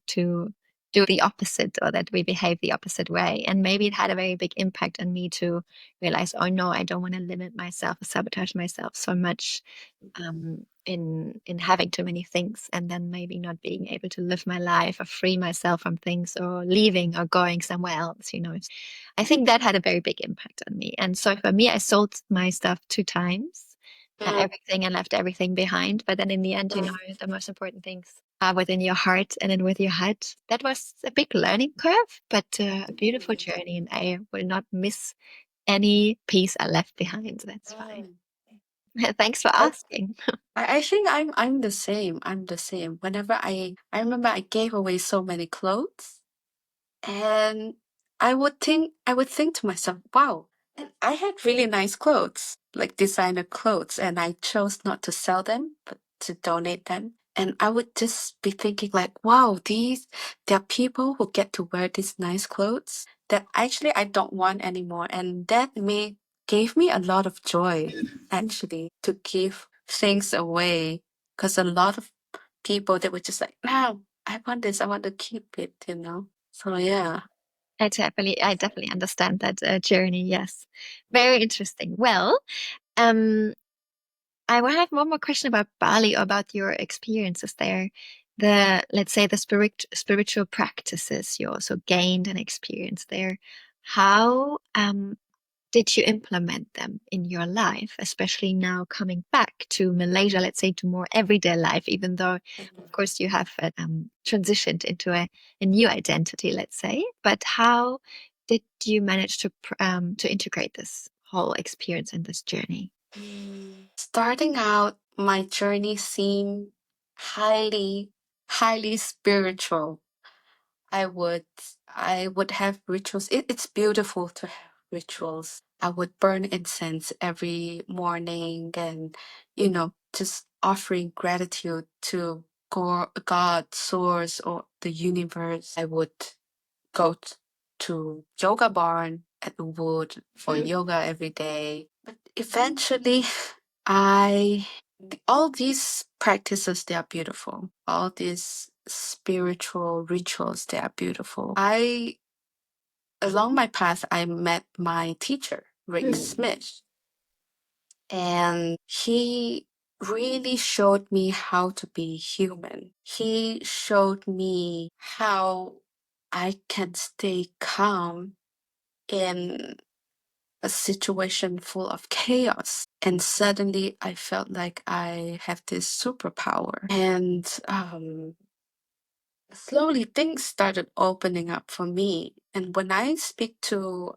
do the opposite or that we behave the opposite way. And maybe it had a very big impact on me to realize, oh no, I don't want to limit myself or sabotage myself so much in having too many things and then maybe not being able to live my life or free myself from things or leaving or going somewhere else, you know. I think that had a very big impact on me. And so for me, I sold my stuff 2 times, Mm. everything and left everything behind. But then in the end, you know, the most important things are within your heart and then with your head. That was a big learning curve, but a beautiful journey. And I will not miss any piece I left behind. That's fine. Mm. Thanks for I, asking. I think I'm the same. I'm the same. Whenever I remember I gave away so many clothes. And I would think to myself, wow, and I had really nice clothes, like designer clothes, and I chose not to sell them, but to donate them. And I would just be thinking like, wow, there are people who get to wear these nice clothes that actually I don't want anymore. And that gave me a lot of joy actually to give things away. Because a lot of people they were just like, no, I want this, I want to keep it. So yeah. I definitely understand that journey. Yes, very interesting. Well, um, I will have one more question about Bali, or about your experiences there. Let's say the spiritual practices you also gained and experienced there. How did you implement them in your life, especially now coming back to Malaysia, let's say to more everyday life, even though, of course, you have transitioned into a new identity, let's say. But how did you manage to integrate this whole experience in this journey? Starting out, my journey seemed highly, highly spiritual. I would I would have rituals. It's beautiful to have rituals. I would burn incense every morning and just offering gratitude to God, source, or the universe, I would go to yoga barn at the wood for yoga every day. But eventually, I all these practices, they are beautiful. All these spiritual rituals, they are beautiful. I Along my path, I met my teacher, Rick Smith, and he really showed me how to be human. He showed me how I can stay calm in a situation full of chaos. And suddenly I felt like I have this superpower. And slowly things started opening up for me. And when I speak to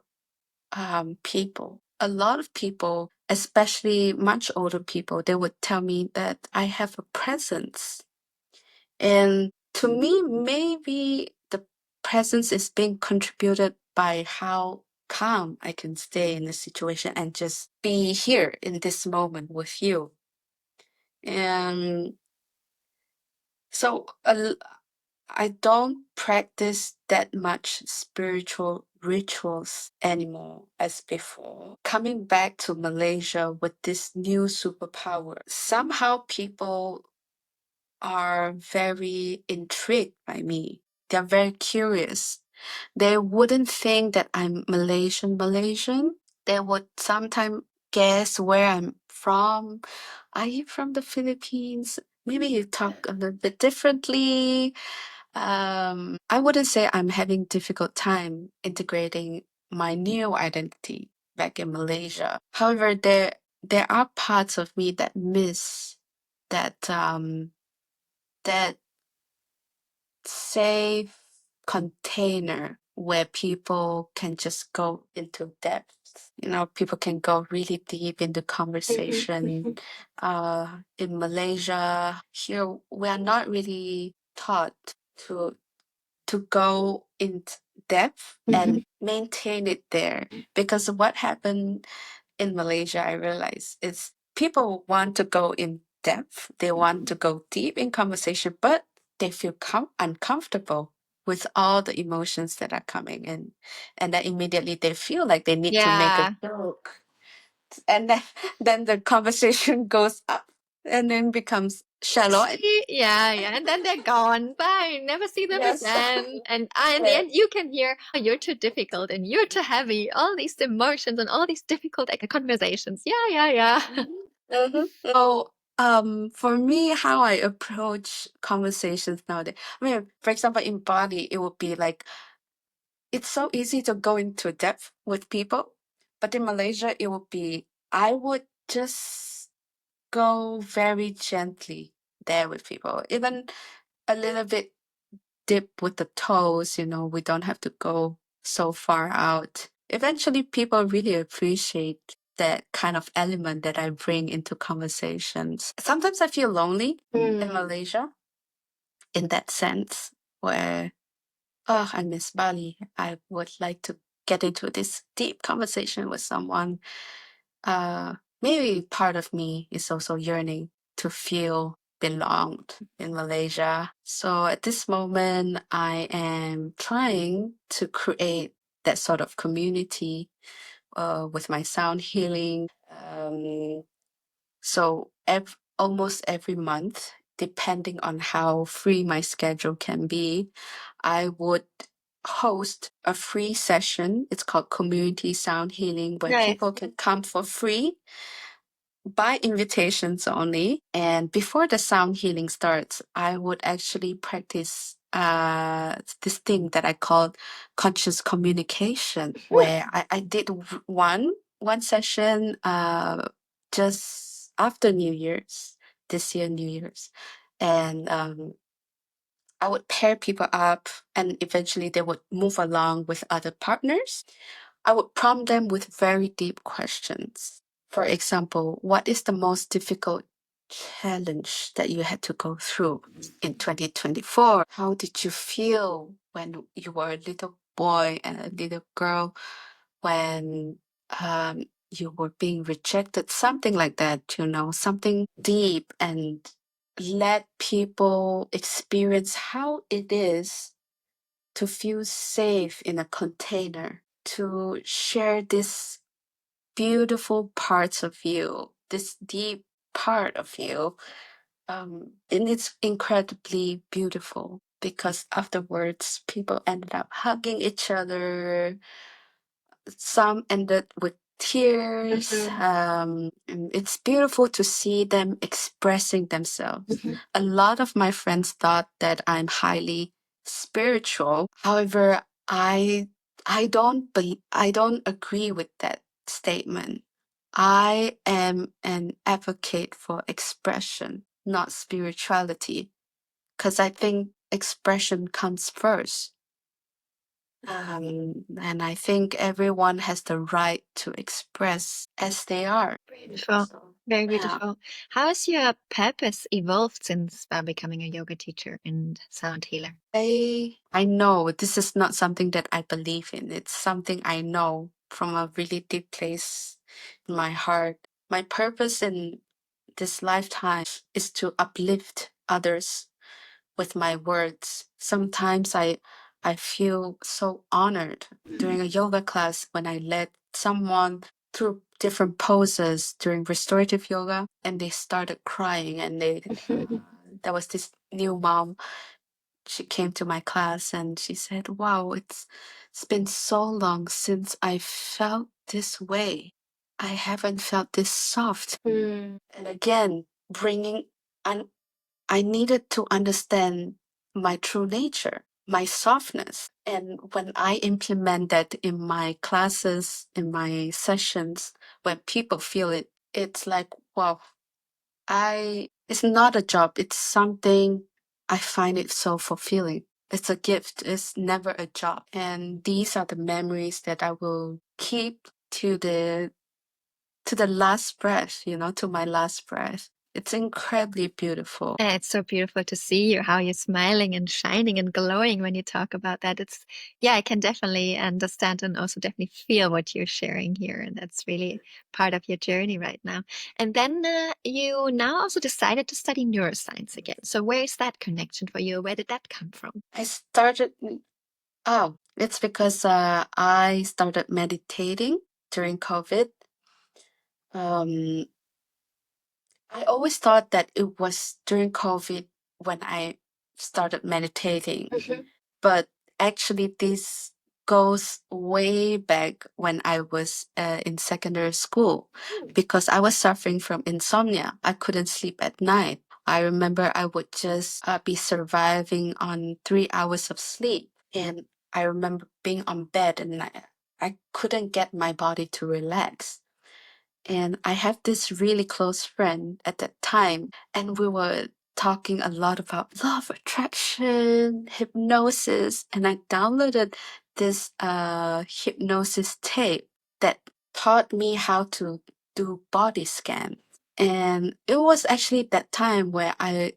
people, a lot of people, especially much older people, they would tell me that I have a presence. And to me, maybe the presence is being contributed by how calm I can stay in the situation and just be here in this moment with you. And so I don't practice that much spiritual rituals anymore as before. Coming back to Malaysia with this new superpower, somehow people are very intrigued by me. They're very curious. They wouldn't think that I'm Malaysian. They would sometimes guess where I'm from. Are you from the Philippines? Maybe you talk a little bit differently. I wouldn't say I'm having difficult time integrating my new identity back in Malaysia. However, there are parts of me that miss that safe container where people can just go into depth. You know, people can go really deep into conversation. In Malaysia, here we are not really taught to go in depth and maintain it there. Because what happened in Malaysia, I realize, is people want to go in depth, they want to go deep in conversation, but they feel uncomfortable with all the emotions that are coming in. And then immediately they feel like they need to make a Yeah. joke. And then the conversation goes up and then becomes shallow. Yeah, and then they're gone. Bye. Never see them Yes. again. And in the Yeah. end, you can hear, oh, you're too difficult and you're too heavy. All these emotions and all these difficult conversations. Yeah. So, for me, how I approach conversations nowadays, I mean, for example, in Bali, it would be like it's so easy to go into depth with people, but in Malaysia, it would be I would just go very gently there with people, even a little bit dip with the toes, we don't have to go so far out. Eventually, people really appreciate that kind of element that I bring into conversations. Sometimes I feel lonely in Malaysia in that sense, where, oh, I miss Bali. I would like to get into this deep conversation with someone. Maybe part of me is also yearning to feel belonged in Malaysia. So at this moment, I am trying to create that sort of community with my sound healing. So almost every month, depending on how free my schedule can be, I would host a free session. It's called Community Sound Healing, where Nice. people can come for free by invitations only. And before the sound healing starts, I would actually practice this thing that I call conscious communication, where I did one session just after New Year's, this year New Year's. And I would pair people up and eventually they would move along with other partners. I would prompt them with very deep questions. For example, what is the most difficult challenge that you had to go through in 2024? How did you feel when you were a little boy and a little girl when you were being rejected? Something like that, something deep and let people experience how it is to feel safe in a container, to share this beautiful parts of you, this deep part of you. And it's incredibly beautiful because afterwards people ended up hugging each other. Some ended with tears. And it's beautiful to see them expressing themselves. A lot of my friends thought that I'm highly spiritual. However, I don't agree with that statement. I am an advocate for expression, not spirituality, because I think expression comes first. And I think everyone has the right to express as they are. Beautiful. So, Very yeah. beautiful. How has your purpose evolved since becoming a yoga teacher and sound healer? I know this is not something that I believe in. It's something I know from a really deep place in my heart. My purpose in this lifetime is to uplift others with my words. Sometimes I feel so honored during a yoga class when I led someone through different poses during restorative yoga and they started crying and there was this new mom. She came to my class and she said, "Wow, it's been so long since I felt this way. I haven't felt this soft." And again, bringing an I needed to understand my true nature, my softness. And when I implement that in my classes, in my sessions, when people feel it, it's like, wow, it's not a job. It's something I find it so fulfilling. It's a gift. It's never a job. And these are the memories that I will keep to the last breath, to my last breath. It's incredibly beautiful. It's so beautiful to see you, how you're smiling and shining and glowing when you talk about that. Yeah, I can definitely understand and also definitely feel what you're sharing here. And that's really part of your journey right now. And then you now also decided to study neuroscience again. So where is that connection for you? Where did that come from? I started, oh, it's because I started meditating during COVID. Um, I always thought that it was during COVID when I started meditating, but actually, this goes way back when I was in secondary school because I was suffering from insomnia. I couldn't sleep at night. I remember I would just be surviving on 3 hours of sleep. And I remember being on bed and I couldn't get my body to relax. And I have this really close friend at that time, and we were talking a lot about law of attraction, hypnosis, and I downloaded this hypnosis tape that taught me how to do body scan. And it was actually that time where I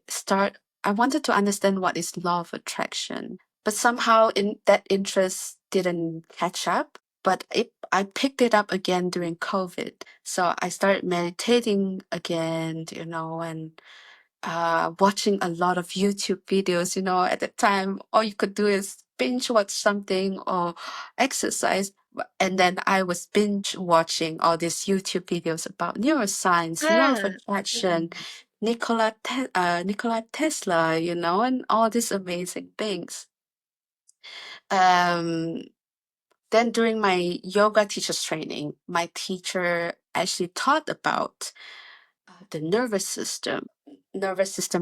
wanted to understand what is law of attraction. But somehow in that interest didn't catch up. But I picked it up again during COVID. So I started meditating again, and watching a lot of YouTube videos. At the time, all you could do is binge watch something or exercise. And then I was binge watching all these YouTube videos about neuroscience, law of attraction, Nikola Tesla, and all these amazing things. Um, then during my yoga teacher's training, my teacher actually taught about the nervous system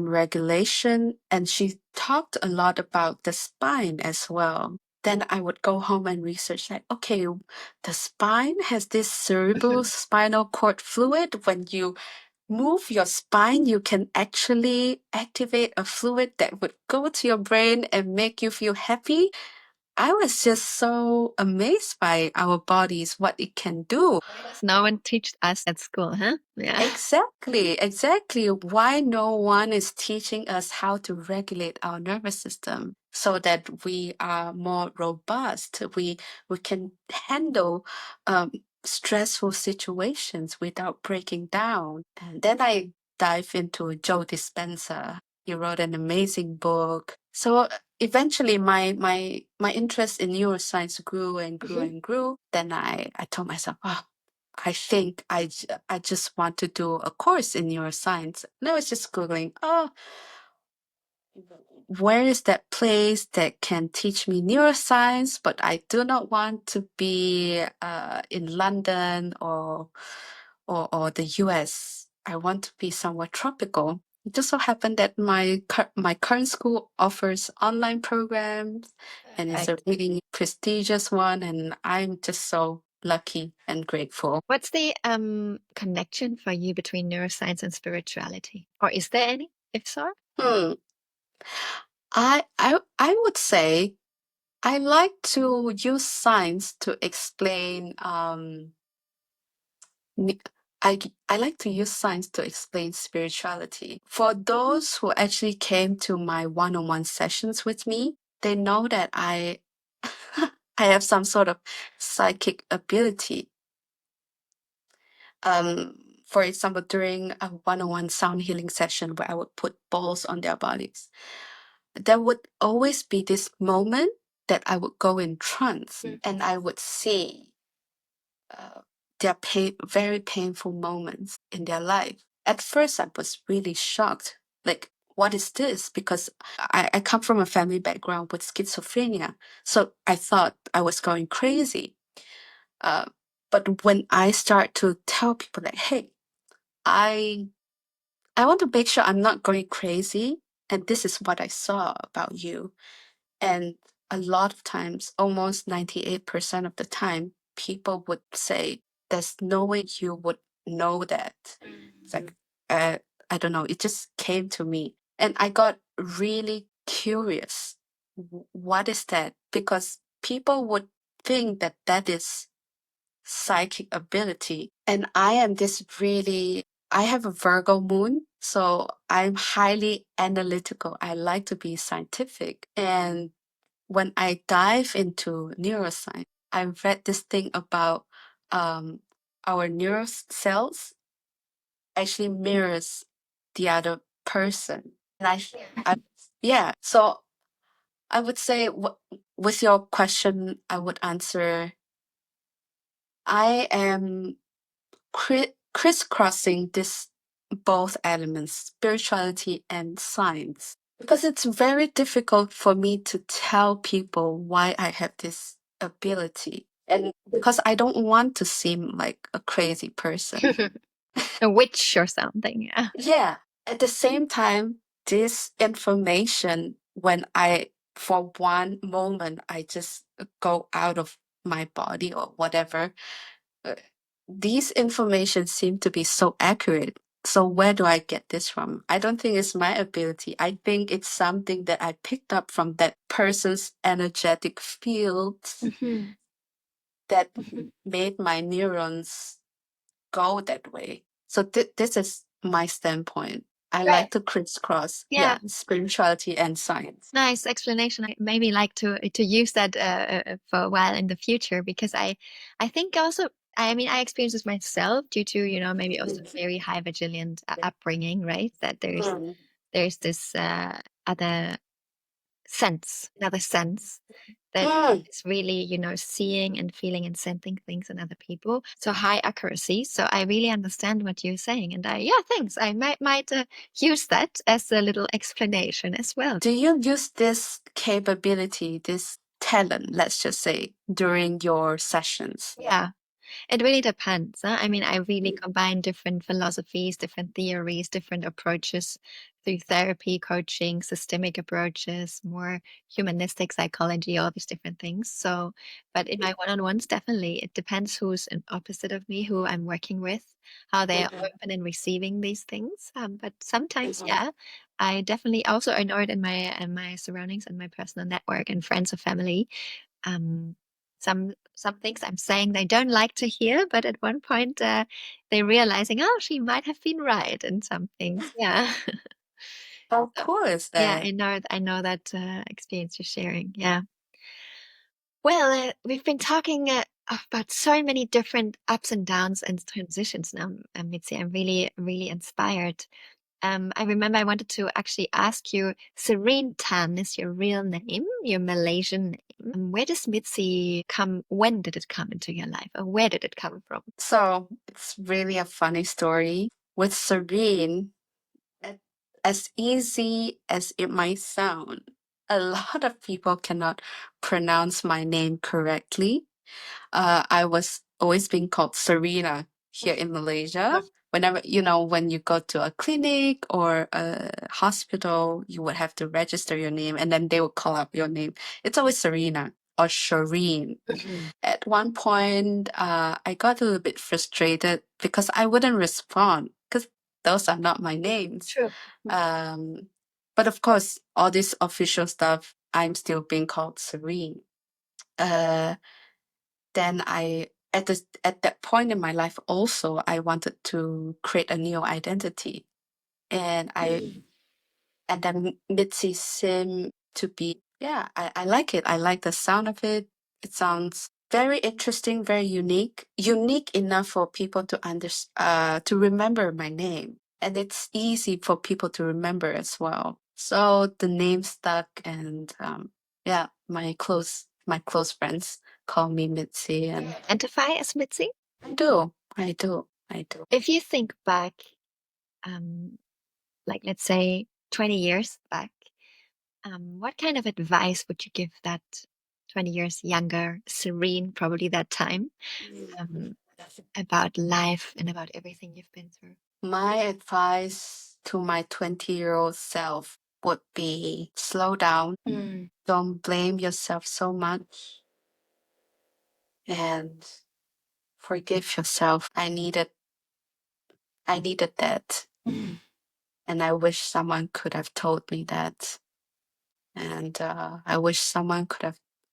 regulation, and she talked a lot about the spine as well. Then I would go home and research like, okay, the spine has this cerebral spinal cord fluid. When you move your spine, you can actually activate a fluid that would go to your brain and make you feel happy. I was just so amazed by our bodies, what it can do. No one teach us at school, huh? Yeah. Exactly. Why no one is teaching us how to regulate our nervous system so that we are more robust. We can handle stressful situations without breaking down. And then I dive into Joe Dispenza. He wrote an amazing book. So eventually my interest in neuroscience grew and grew and grew. Then I told myself, oh, I think I just want to do a course in neuroscience. And I was just Googling, oh, where is that place that can teach me neuroscience? But I do not want to be in London or the US. I want to be somewhere tropical. It just so happened that my current school offers online programs, and it's a Perfect. really prestigious one, and I'm just so lucky and grateful. What's the connection for you between neuroscience and spirituality? Or is there any? If so? Hmm. I would say I like to use science to explain. Me- I like to use science to explain spirituality. For those who actually came to my one-on-one sessions with me, they know that I I have some sort of psychic ability. For example, during a one-on-one sound healing session where I would put balls on their bodies, there would always be this moment that I would go in trance and I would see uh, their very painful moments in their life. At first, I was really shocked. Like, what is this? Because I come from a family background with schizophrenia. So I thought I was going crazy. Uh, but when I start to tell people that, hey, I I want to make sure I'm not going crazy, and this is what I saw about you. And a lot of times, almost 98% of the time, people would say, there's no way you would know that. It's like, uh, I don't know, it just came to me. And I got really curious. What is that? Because people would think that that is psychic ability. And I am this really, I have a Virgo moon. So I'm highly analytical. I like to be scientific. And when I dive into neuroscience, I read this thing about um, our neural cells actually mirrors the other person. And yeah. So I would say, with your question, I would answer, I am crisscrossing this both elements, spirituality and science, because it's very difficult for me to tell people why I have this ability, and because I don't want to seem like a crazy person. A witch or something. Yeah. Yeah. At the same time, this information, when I, for one moment, I just go out of my body or whatever, uh, these information seem to be so accurate. So where do I get this from? I don't think it's my ability. I think it's something that I picked up from that person's energetic fields that made my neurons go that way. So this is my standpoint. I Right. like to crisscross, Yeah. spirituality and science. Nice explanation. I maybe like to use that for a while in the future, because I think also, I mean, I experienced this myself due to, maybe also very high vigilant upbringing, right? That Mm. there's this other another sense that Mm. is really, seeing and feeling and sensing things in other people. So high accuracy. So I really understand what you're saying. And yeah, thanks. I might use that as a little explanation as well. Do you use this capability, this talent, let's just say, during your sessions? Yeah. It really depends. I mean, I really combine different philosophies, different theories, different approaches through therapy, coaching, systemic approaches, more humanistic psychology, all these different things. So, but in my one-on-ones, definitely, it depends who's in opposite of me, who I'm working with, how they are open in receiving these things. But sometimes, yeah, I definitely also I know it in my surroundings and my personal network and friends or family. um, some things I'm saying they don't like to hear, but at one point they're realizing, oh, she might have been right in some things. Yeah. How So, cool is yeah, that? I know that experience you're sharing. Yeah. Well, we've been talking about so many different ups and downs and transitions now, Mitzi. I'm really, really inspired. I remember I wanted to actually ask you, Serene Tan is your real name, your Malaysian name. Where does Mitzi come? When did it come into your life, or where did it come from? So it's really a funny story. With Serene, a- as easy as it might sound, a lot of people cannot pronounce my name correctly. I was always being called Serena here in Malaysia. Whenever, when you go to a clinic or a hospital, you would have to register your name and then they would call up your name. It's always Serena or Shireen. At one point, I got a little bit frustrated because I wouldn't respond because those are not my names. True. Um, but of course, all this official stuff, I'm still being called Serene. Uh, then at that point in my life also I wanted to create a new identity, and then Mitzi seemed to be, yeah, I like it. I like the sound of it. It sounds very interesting, very unique enough for people to remember my name, and it's easy for people to remember as well. So the name stuck, and yeah, my close friends call me Mitzi, and Identify as Mitzi? I do. If you think back, um, like let's say 20 years back, what kind of advice would you give that 20 years younger, Serene, probably that time, um, about life and about everything you've been through? My advice to my 20-year-old self would be slow down, don't blame yourself so much, and forgive yourself. I needed that, and I wish someone could have told me that. And I wish someone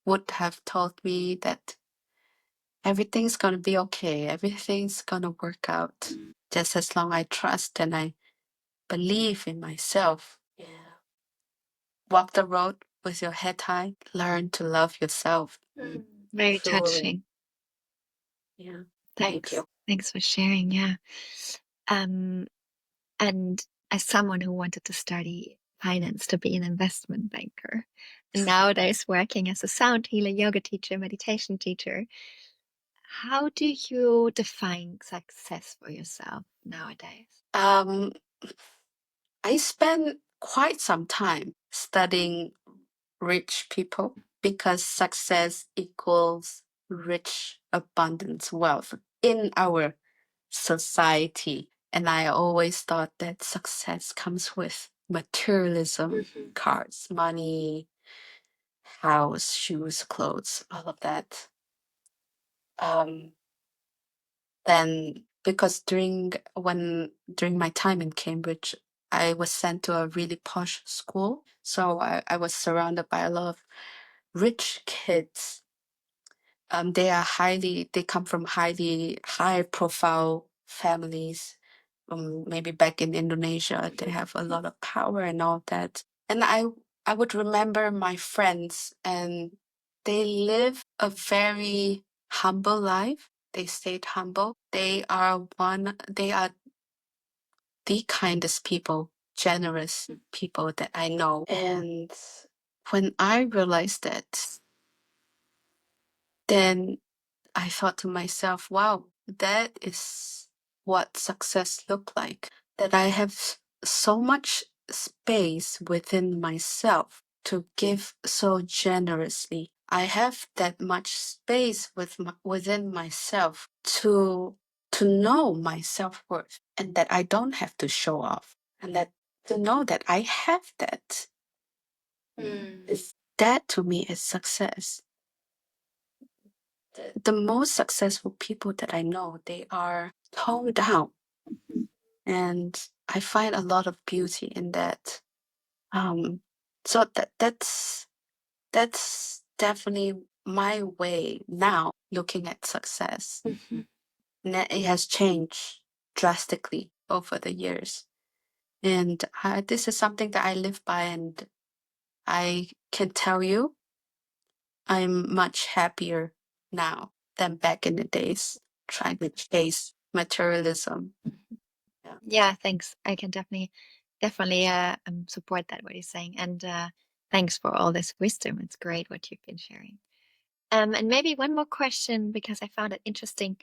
would have told me that everything's gonna be okay, everything's gonna work out, just as long I trust and I believe in myself. Yeah. Walk the road with your head high. Learn to love yourself. Very Truly. touching. Yeah. Thank Thanks. you. Thanks for sharing. Yeah. Um, and as someone who wanted to study finance to be an investment banker, and nowadays working as a sound healer, yoga teacher, meditation teacher, how do you define success for yourself nowadays? I spent quite some time studying rich people because success equals rich, abundance, wealth in our society. And I always thought that success comes with materialism, cars, money, house, shoes, clothes, all of that. Um, then because during my time in Cambridge, I was sent to a really posh school. So I was surrounded by a lot of rich kids. They come from highly high profile families. Maybe back in Indonesia, they have a lot of power and all that. And I would remember my friends, and they live a very humble life. They stayed humble. They are the kindest people, generous people that I know. And when I realized that, then I thought to myself, wow, that is what success looked like. That I have so much space within myself to give so generously. I have that much space within myself to know my self-worth, and that I don't have to show off, and that to know that I have that. That to me is success. The most successful people that I know, they are toned down, and I find a lot of beauty in that. Um, so that's definitely my way now looking at success. And it has changed drastically over the years, and this is something that I live by, and I can tell you, I'm much happier now. than back in the days, trying to chase materialism. Yeah. Yeah, thanks. I can definitely support that what you're saying. And thanks for all this wisdom. It's great what you've been sharing. And maybe one more question because I found it interesting.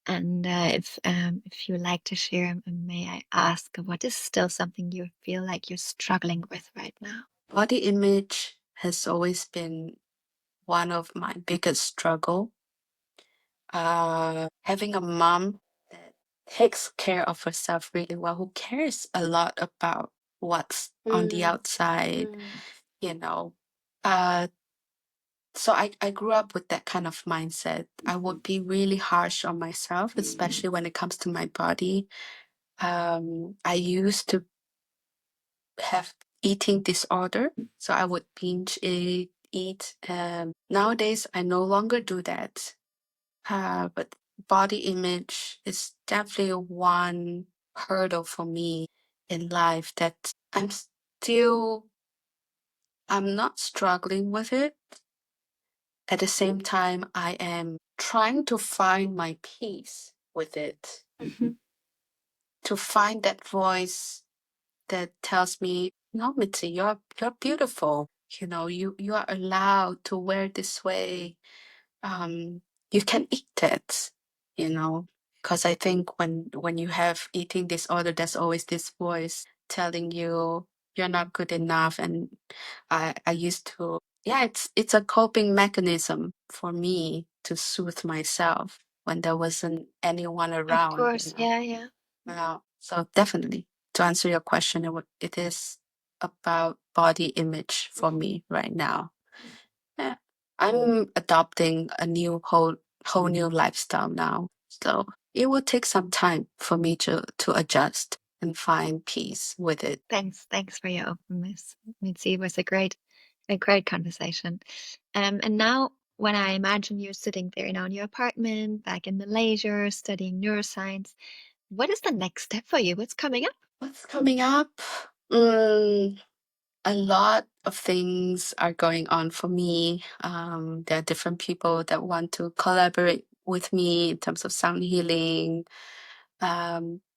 And if you like to share, may I ask what is still something you feel like you're struggling with right now? Body image has always been one of my biggest struggle. Having a mom that takes care of herself really well, who cares a lot about what's on the outside, you know. Uh, so I grew up with that kind of mindset. I would be really harsh on myself, especially when it comes to my body. I used to have eating disorder, so I would binge eat. Nowadays, I no longer do that. But body image is definitely one hurdle for me in life that still, I'm not struggling with it. At the same time, I am trying to find my peace with it, Mhm. to find that voice that tells me, no, Mitzi, you're beautiful. You know, you are allowed to wear this way. Um, you can eat it, you know, because I think when you have eating disorder, there's always this voice telling you you're not good enough. And I used to, yeah, it's a coping mechanism for me to soothe myself when there wasn't anyone Of around, you course, know. yeah, yeah. Yeah. So definitely, to answer your question, it is about body image for me right now. Yeah. I'm adopting a new whole new lifestyle now. So it will take some time for me to adjust and find peace with it. Thanks for your openness, Mitzi. It was a great conversation. And now when I imagine you sitting there, in your apartment back in Malaysia, studying neuroscience, what is the next step for you? What's coming up? What's coming up? Mm, a lot of things are going on for me. There are different people that want to collaborate with me in terms of sound healing.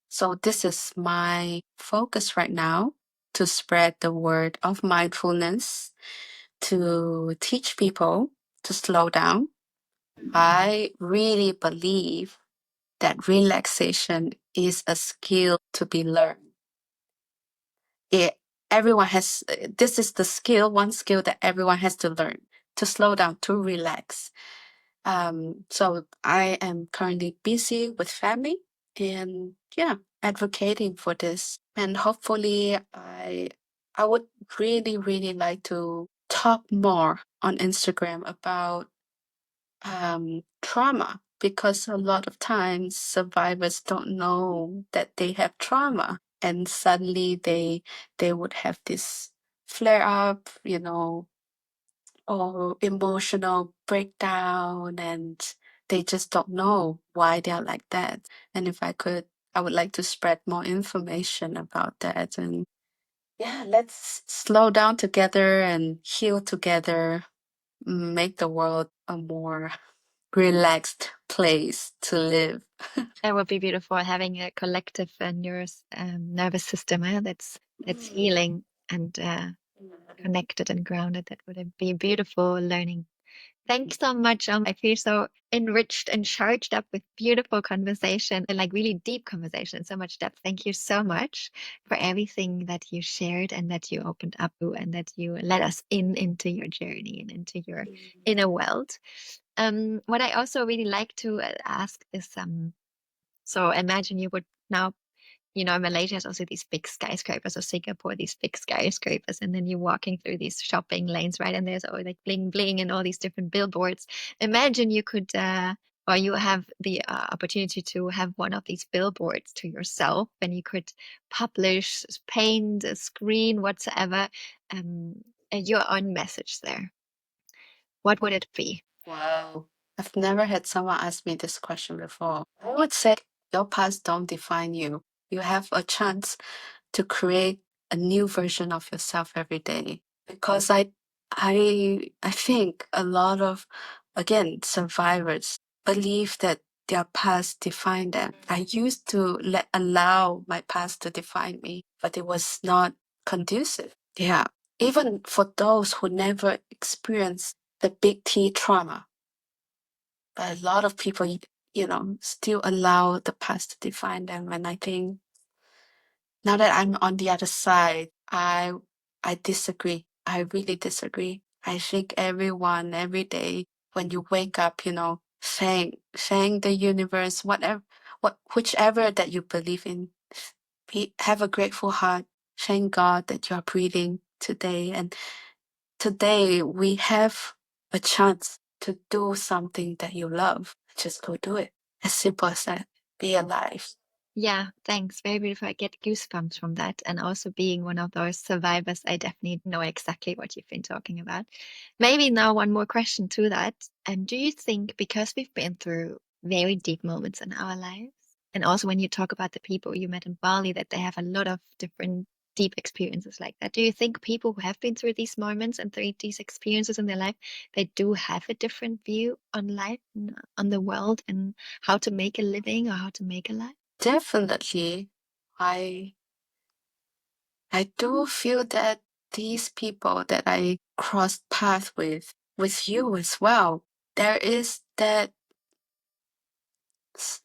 So this is my focus right now, to spread the word of mindfulness, to teach people to slow down. I really believe that relaxation is a skill to be learned. It, everyone has, this is the skill, one skill that everyone has to learn, to slow down, to relax. So I am currently busy with family and yeah, advocating for this. And hopefully I would really, really like to talk more on Instagram about trauma, because a lot of times survivors don't know that they have trauma, and suddenly they would have this flare up, you know, or emotional breakdown, and they just don't know why they're like that. And if I could, I would like to spread more information about that. And yeah, let's slow down together and heal together, make the world a more relaxed place to live. That would be beautiful having a collective nervous system that's healing and connected and grounded. That would be beautiful learning. Thanks so much. I feel so enriched and charged up with beautiful conversation and like really deep conversation, so much depth. Thank you so much for everything that you shared and that you opened up to and that you let us into your journey and into your inner world. What I also really like to ask is, so imagine you would now, Malaysia has also these big skyscrapers, or Singapore, these big skyscrapers, and then you're walking through these shopping lanes, right? And there's always like bling bling and all these different billboards. Imagine you could, or you have the opportunity to have one of these billboards to yourself, and you could publish, paint, a screen, whatsoever, um, your own message there. What would it be? Wow. I've never had someone ask me this question before. I would say your past don't define you. You have a chance to create a new version of yourself every day. Because I think a lot of, again, survivors, believe that their past defined them. I used to allow my past to define me, but it was not conducive. Yeah. Even for those who never experienced the big T trauma, but a lot of people, still allow the past to define them. And I think now that I'm on the other side, I disagree. I really disagree. I think everyone every day when you wake up, thank the universe, whichever that you believe in, have a grateful heart. Thank God that you are breathing today, and today we have a chance to do something that you love. Just go do it. As simple as that. Be alive. Yeah, thanks. Very beautiful. I get goosebumps from that. And also being one of those survivors, I definitely know exactly what you've been talking about. Maybe now one more question to that. Do you think because we've been through very deep moments in our lives, and also when you talk about the people you met in Bali, that they have a lot of different deep experiences like that, do you think people who have been through these moments and through these experiences in their life, they do have a different view on life, and on the world, and how to make a living or how to make a life? Definitely, I I do feel that these people that I crossed paths with you as well, there is that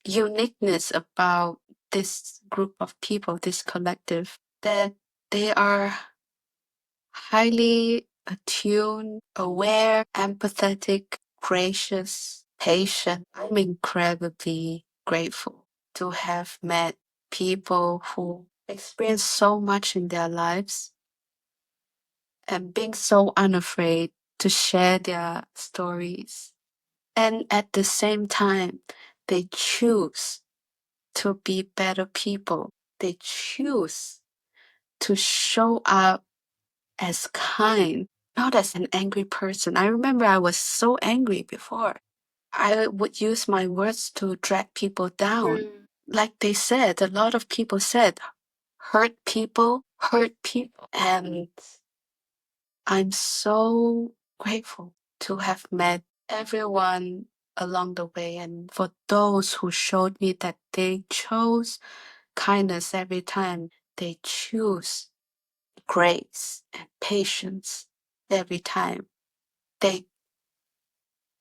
uniqueness about this group of people, this collective, that they are highly attuned, aware, empathetic, gracious, patient. I'm incredibly grateful to have met people who experience so much in their lives and being so unafraid to share their stories. And at the same time, they choose to be better people. They choose to show up as kind, not as an angry person. I remember I was so angry before. I would use my words to drag people down. Like they said, a lot of people said, hurt people, hurt people. And I'm so grateful to have met everyone along the way, and for those who showed me that they chose kindness every time, they choose grace and patience every time. They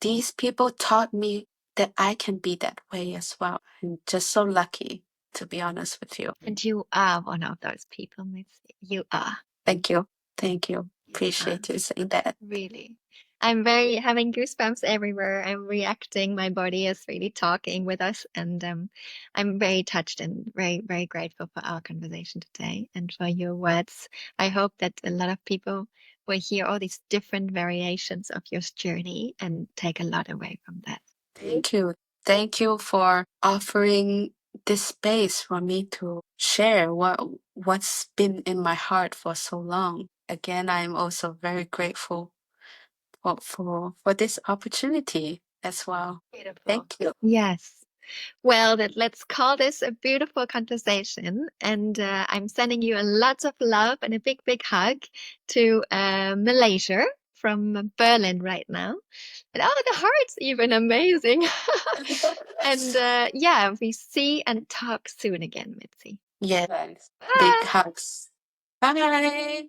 these people taught me that I can be that way as well. I'm just so lucky, to be honest with you. And you are one of those people, Mitzy. You are. Thank you. Thank you. You are. Appreciate you saying that. Really. I'm very having goosebumps everywhere. I'm reacting. My body is really talking with us. And I'm very touched and very, very grateful for our conversation today and for your words. I hope that a lot of people will hear all these different variations of your journey and take a lot away from that. Thank you. Thank you for offering this space for me to share what's been in my heart for so long. Again, I'm also very grateful for this opportunity as well. Beautiful. Thank you. Yes. Well, let's call this a beautiful conversation. And I'm sending you a lots of love and a big, big hug to Malaysia from Berlin right now. And oh, the heart's even amazing. And yeah, we see and talk soon again, Mitzi. Yeah. Thanks. Big Bye. hugs. Bye.